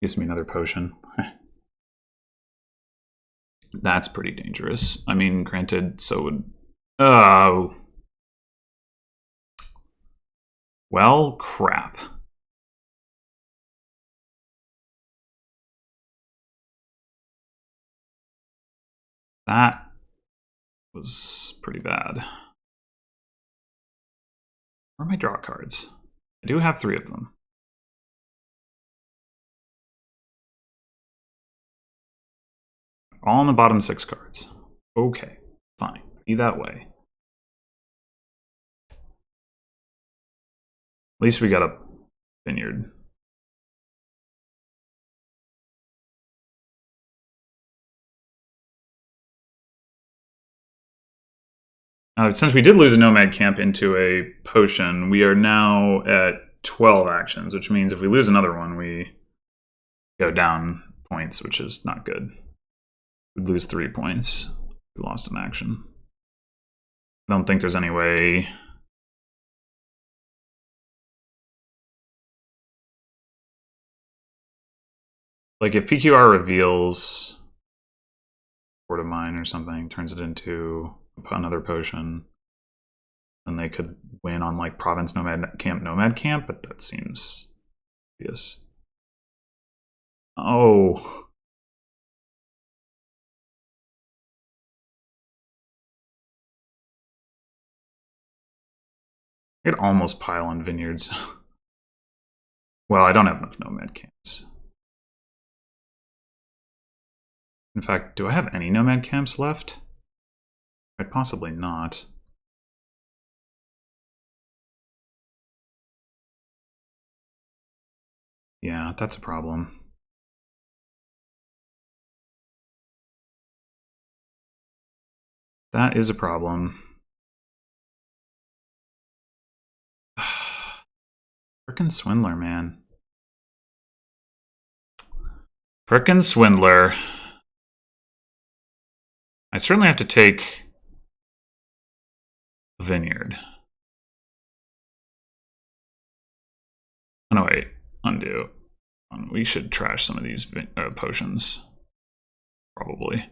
Gives me another potion. That's pretty dangerous. I mean, granted, so would... Oh. Well, crap. That was pretty bad. Where are my draw cards? I do have 3 of them. All on the bottom 6 cards. Okay, fine. Be that way. At least we got a vineyard. Since we did lose a nomad camp into a potion, we are now at 12 actions, which means if we lose another one, we go down points, which is not good. We'd lose 3 points. We lost an action. I don't think there's any way. Like if PQR reveals Port of Mine or something, turns it into another potion, then they could win on like Province Nomad Camp, but that seems obvious. Oh. I could almost pile on vineyards. Well, I don't have enough nomad camps. In fact, do I have any nomad camps left? I'd possibly not. Yeah, that's a problem. That is a problem. Frickin' Swindler, man. Frickin' Swindler. I certainly have to take a vineyard. Oh, no, wait. Undo. We should trash some of these potions. Probably.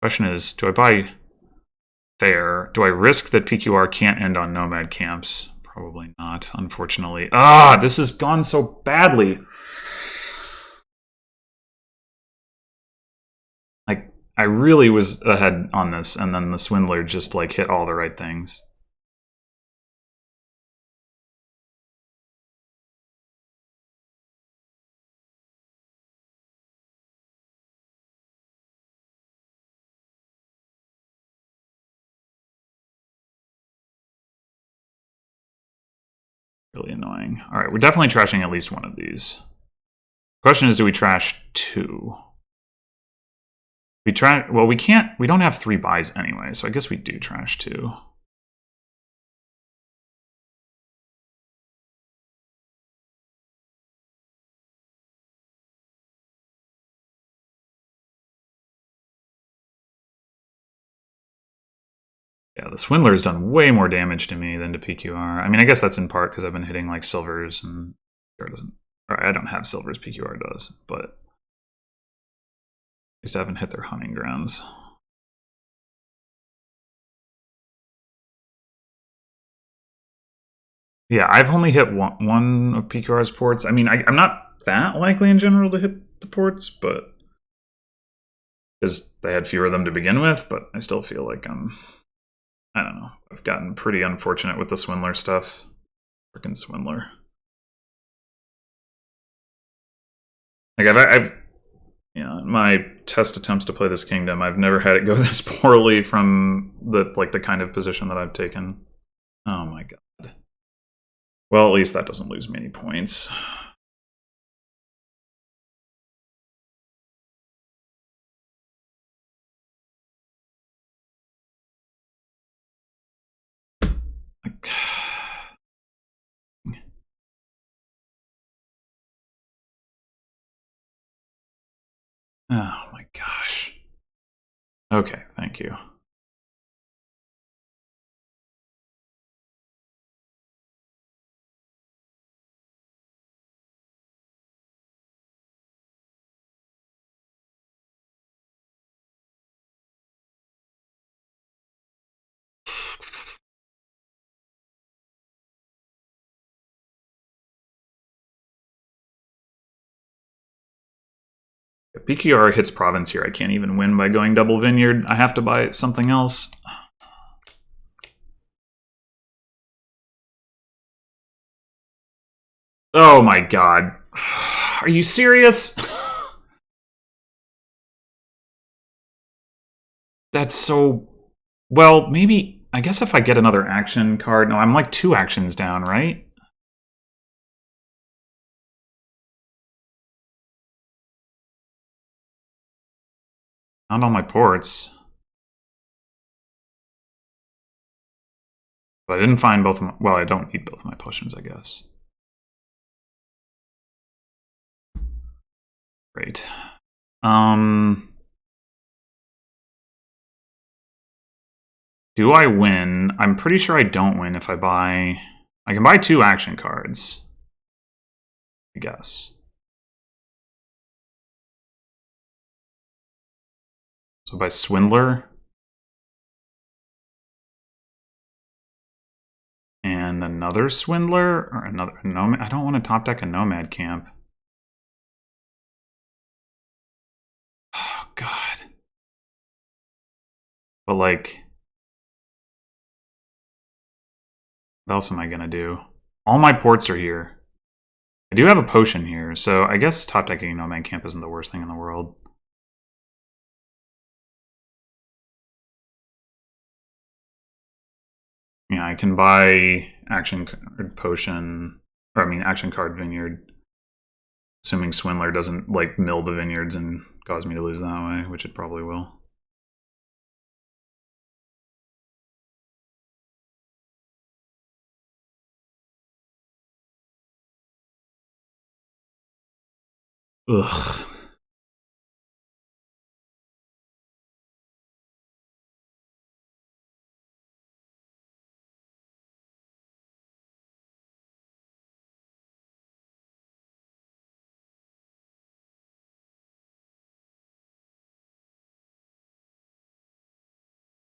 Question is, do I buy fair? Do I risk that PQR can't end on nomad camps? Probably not, unfortunately. Ah, this has gone so badly. Like, I really was ahead on this, and then the Swindler just like hit all the right things. Really annoying. All right, we're definitely trashing at least one of these. Question is, do we trash 2? We try. Well, we can't. We don't have 3 buys anyway, so I guess we do trash 2. Yeah, the Swindler has done way more damage to me than to PQR. I mean, I guess that's in part because I've been hitting like silvers and PQR doesn't. Or I don't have silvers, PQR does, but at least I haven't hit their hunting grounds. Yeah, I've only hit one of PQR's ports. I mean, I'm not that likely in general to hit the ports, but because they had fewer of them to begin with, but I still feel like I don't know. I've gotten pretty unfortunate with the Swindler stuff. Freaking Swindler. Like I've my test attempts to play this kingdom, I've never had it go this poorly from the kind of position that I've taken. Oh my god. Well, at least that doesn't lose me any points. Oh my gosh. Okay, thank you. If PQR hits province here, I can't even win by going double vineyard. I have to buy something else. Oh my god. Are you serious? That's so... Well, maybe... I guess if I get another action card... No, I'm like 2 actions down, right? Found all my ports. But I didn't find both of my... Well, I don't need both of my potions, I guess. Great. Do I win? I'm pretty sure I don't win if I buy... I can buy 2 action cards, I guess. So by Swindler. And another Swindler? Or another Nomad? I don't want to top deck a Nomad camp. Oh, God. But, like... What else am I going to do? All my ports are here. I do have a potion here, so I guess top decking a Nomad camp isn't the worst thing in the world. Yeah, I can buy action card potion, or I mean action card vineyard, assuming Swindler doesn't like mill the vineyards and cause me to lose that way, which it probably will. Ugh.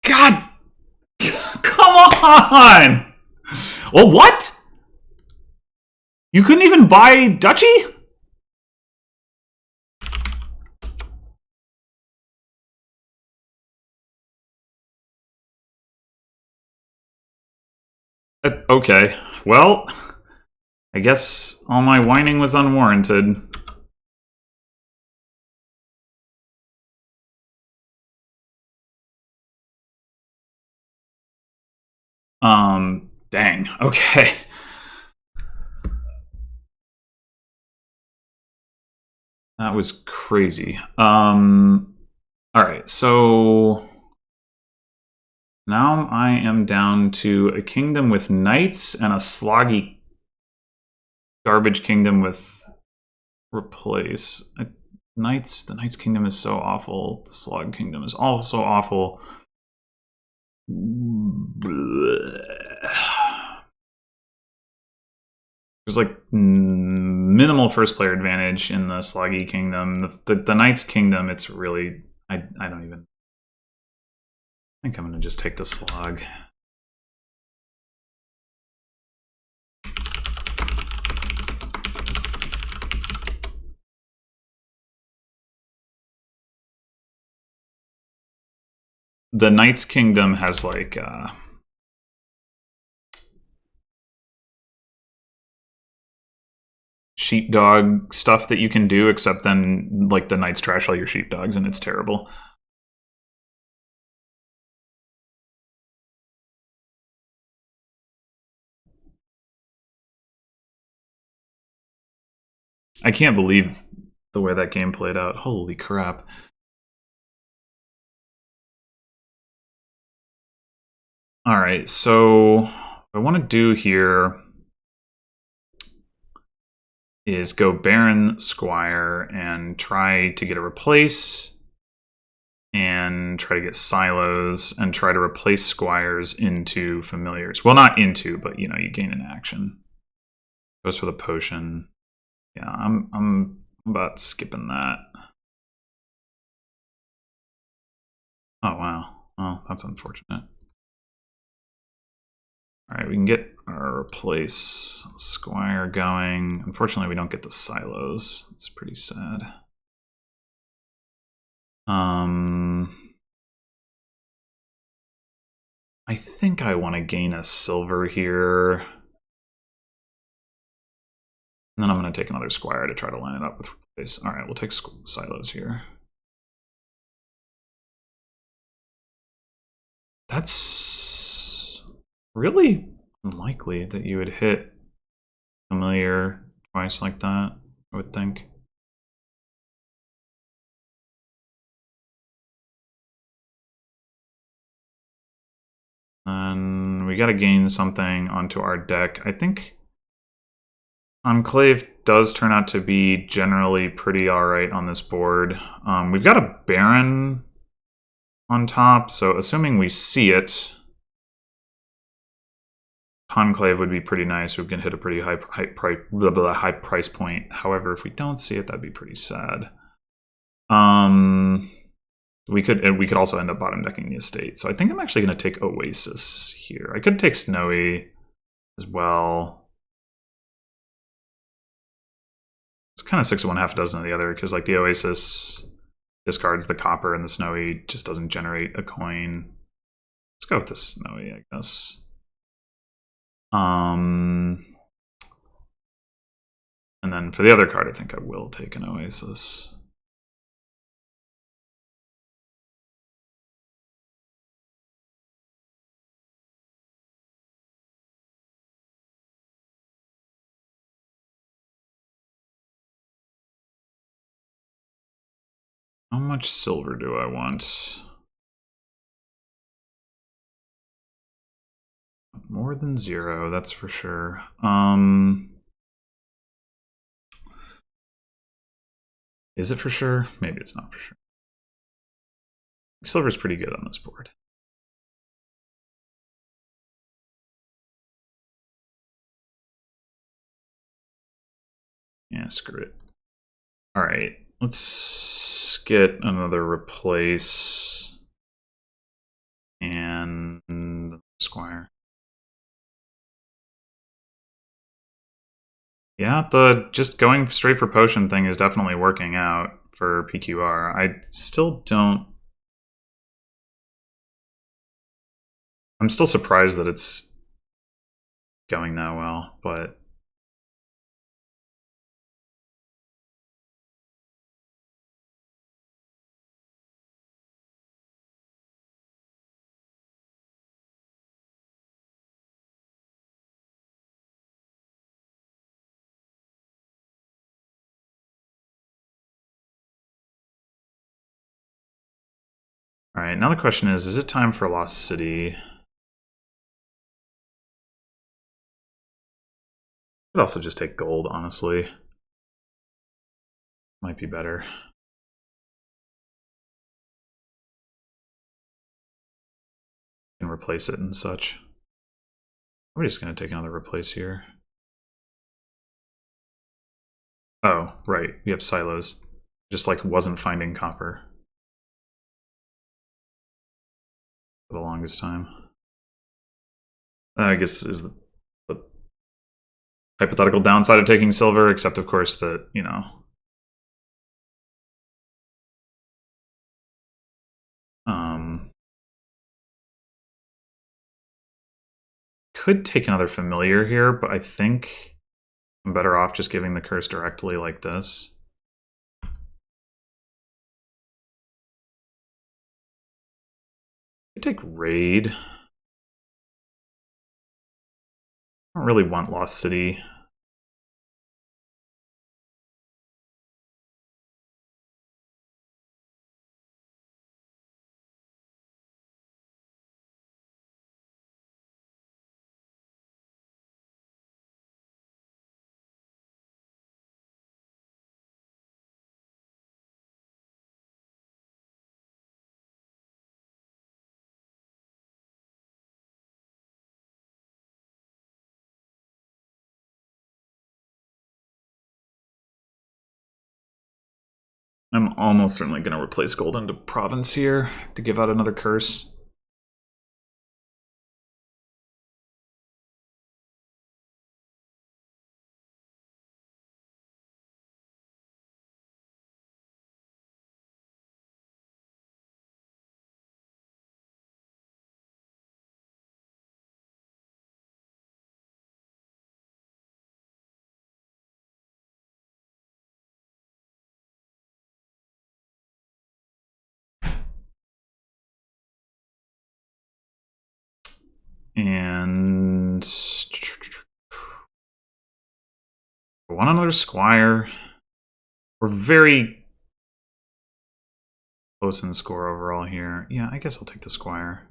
God! Come on! Well, what? You couldn't even buy Duchy? Okay, well, I guess all my whining was unwarranted. Dang, okay. That was crazy. Alright, so now I am down to a kingdom with knights and a sloggy garbage kingdom with replace. The Knights Kingdom is so awful. The Slog Kingdom is also awful. There's like minimal first player advantage in the Sloggy Kingdom. The Knights Kingdom, it's really... I don't even... I think I'm going to just take the Slog. The Knights Kingdom has like sheepdog stuff that you can do, except then like the Knights trash all your sheepdogs and it's terrible. I can't believe the way that game played out. Holy crap. All right, so what I want to do here is go Baron Squire and try to get a replace and try to get silos and try to replace squires into familiars. Well, not into, but you know, you gain an action. Goes for the potion. Yeah, I'm about skipping that. Oh wow. Well, that's unfortunate. All right, we can get our replace squire going. Unfortunately, we don't get the silos. It's pretty sad. I think I want to gain a silver here. And then I'm going to take another squire to try to line it up with replace. All right, we'll take silos here. That's really unlikely that you would hit familiar twice like that, I would think. And we got to gain something onto our deck. I think Enclave does turn out to be generally pretty alright on this board. We've got a Baron on top, so assuming we see it, Conclave would be pretty nice. We can hit a pretty high price point. However, if we don't see it, that'd be pretty sad. We could also end up bottom decking the estate. So I think I'm actually going to take Oasis here. I could take Snowy as well. It's kind of 6 of one, half a dozen of the other, because like the Oasis discards the copper and the Snowy just doesn't generate a coin. Let's go with the Snowy, I guess. And then for the other card, I think I will take an Oasis. How much silver do I want? More than 0, that's for sure. Is it for sure? Maybe it's not for sure. Silver's pretty good on this board. Yeah, screw it. All right, let's get another replace and Squire. Yeah, the just going straight for potion thing is definitely working out for PQR. I still don't... I'm still surprised that it's going that well, but... All right, now the question is it time for Lost City? Could also just take gold, honestly. Might be better. And replace it and such. We're just going to take another replace here. Oh, right. We have silos. Just like wasn't finding copper for the longest time. I guess is the hypothetical downside of taking silver, except of course that, you know, could take another familiar here, but I think I'm better off just giving the curse directly like this. I take raid. I don't really want Lost City. I'm almost certainly going to replace gold into province here to give out another curse. And one another squire. We're very close in score overall here. Yeah, I guess I'll take the squire.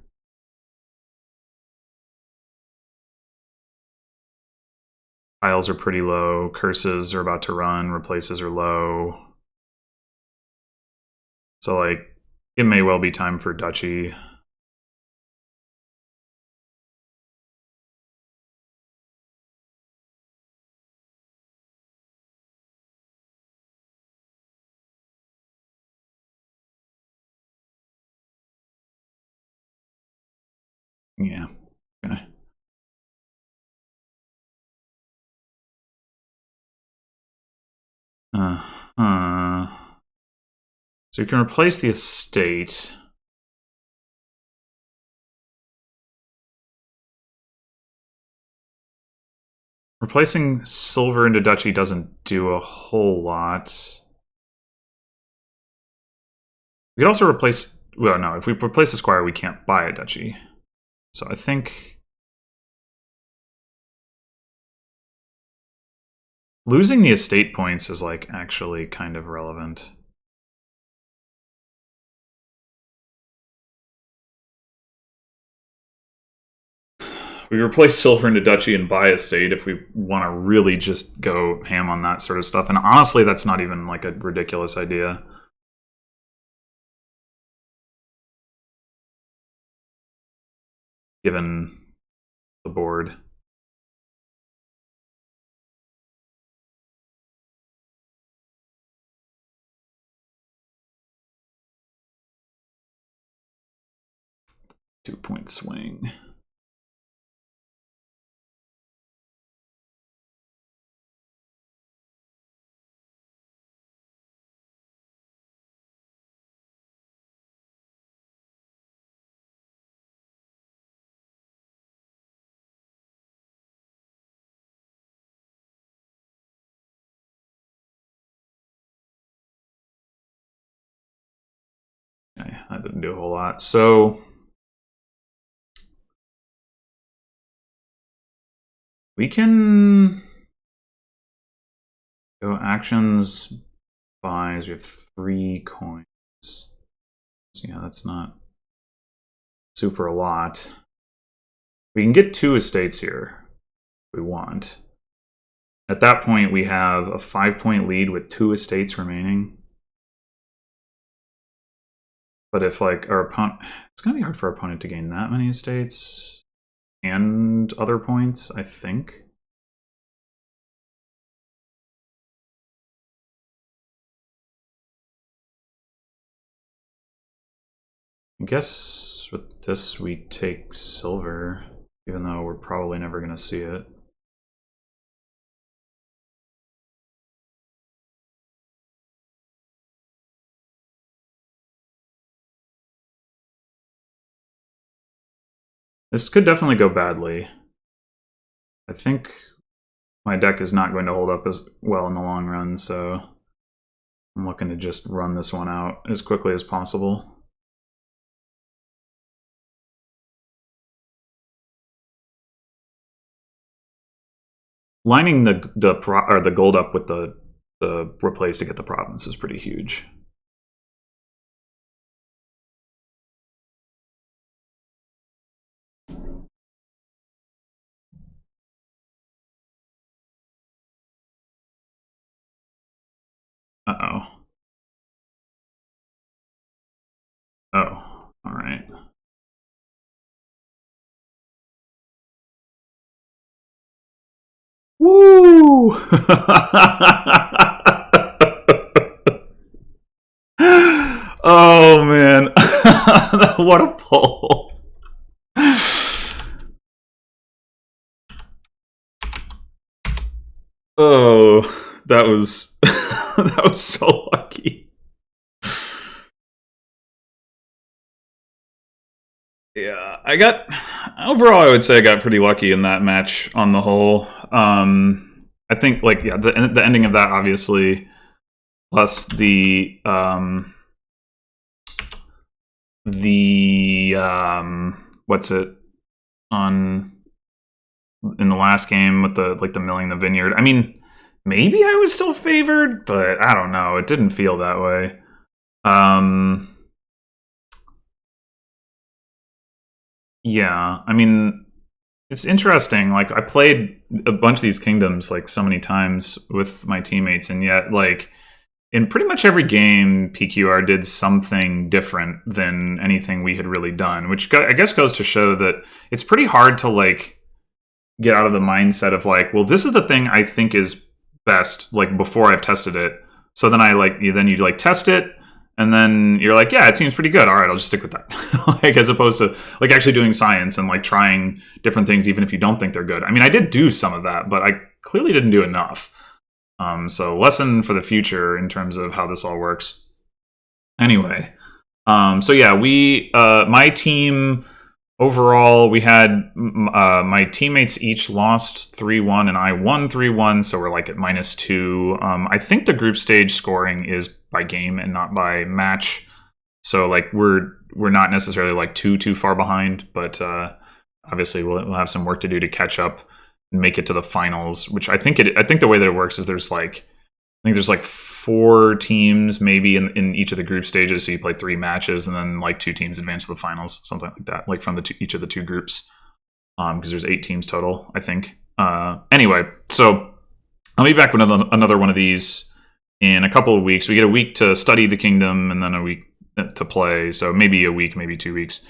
Tiles are pretty low. Curses are about to run. Replaces are low. So, like, it may well be time for Duchy. Yeah. Okay. So you can replace the estate. Replacing silver into duchy doesn't do a whole lot. We could also replace... Well, no, if we replace the squire, we can't buy a duchy. So I think... losing the estate points is, like, actually kind of relevant. We replace silver into duchy and buy estate if we want to really just go ham on that sort of stuff. And honestly, that's not even, like, a ridiculous idea. Given the board. Two-point swing. Okay, that didn't do a whole lot. So we can go actions, buys. We have 3 coins. So yeah, that's not super a lot. We can get 2 estates here if we want. At that point, we have a 5-point lead with 2 estates remaining. But if, like, our opponent... It's going to be hard for our opponent to gain that many estates and other points, I think. I guess with this we take silver, even though we're probably never going to see it. This could definitely go badly. I think my deck is not going to hold up as well in the long run, so I'm looking to just run this one out as quickly as possible. Lining the gold up with the replace to get the province is pretty huge. Uh-oh. Oh, all right. Woo! Oh, man. What a pull. Oh, that was that was so lucky. Yeah, overall I would say I got pretty lucky in that match on the whole. I think, like, yeah, the ending of that, obviously, plus the what's it on in the last game with the milling the vineyard. I mean, maybe I was still favored, but I don't know. It didn't feel that way. Yeah, I mean, It's interesting. Like, I played a bunch of these kingdoms like so many times with my teammates, and yet like in pretty much every game, PQR did something different than anything we had really done, which I guess goes to show that it's pretty hard to like get out of the mindset of like, well, this is the thing I think is best, like before I've tested it. So then you like test it, and then you're like, yeah, it seems pretty good. All right, I'll just stick with that. Like, as opposed to like actually doing science and like trying different things, even if you don't think they're good. I mean, I did do some of that, but I clearly didn't do enough. So lesson for the future in terms of how this all works. Anyway, so yeah, my team overall, we had my teammates each lost 3-1 and I won 3-1, so we're like at -2. I think the group stage scoring is by game and not by match, so like we're not necessarily like too far behind, but obviously we'll have some work to do to catch up and make it to the finals. Which I think the way that it works is there's like 4 teams maybe in each of the group stages, so you play 3 matches, and then like 2 teams advance to the finals, something like that, like from each of the 2 groups, because there's 8 teams total, I think. Anyway, so I'll be back with another one of these in a couple of weeks. We get a week to study the kingdom and then a week to play, so maybe a week, maybe 2 weeks.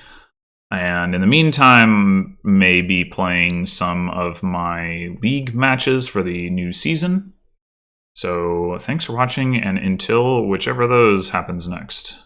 And in the meantime, maybe playing some of my league matches for the new season. So thanks for watching, and until whichever of those happens next.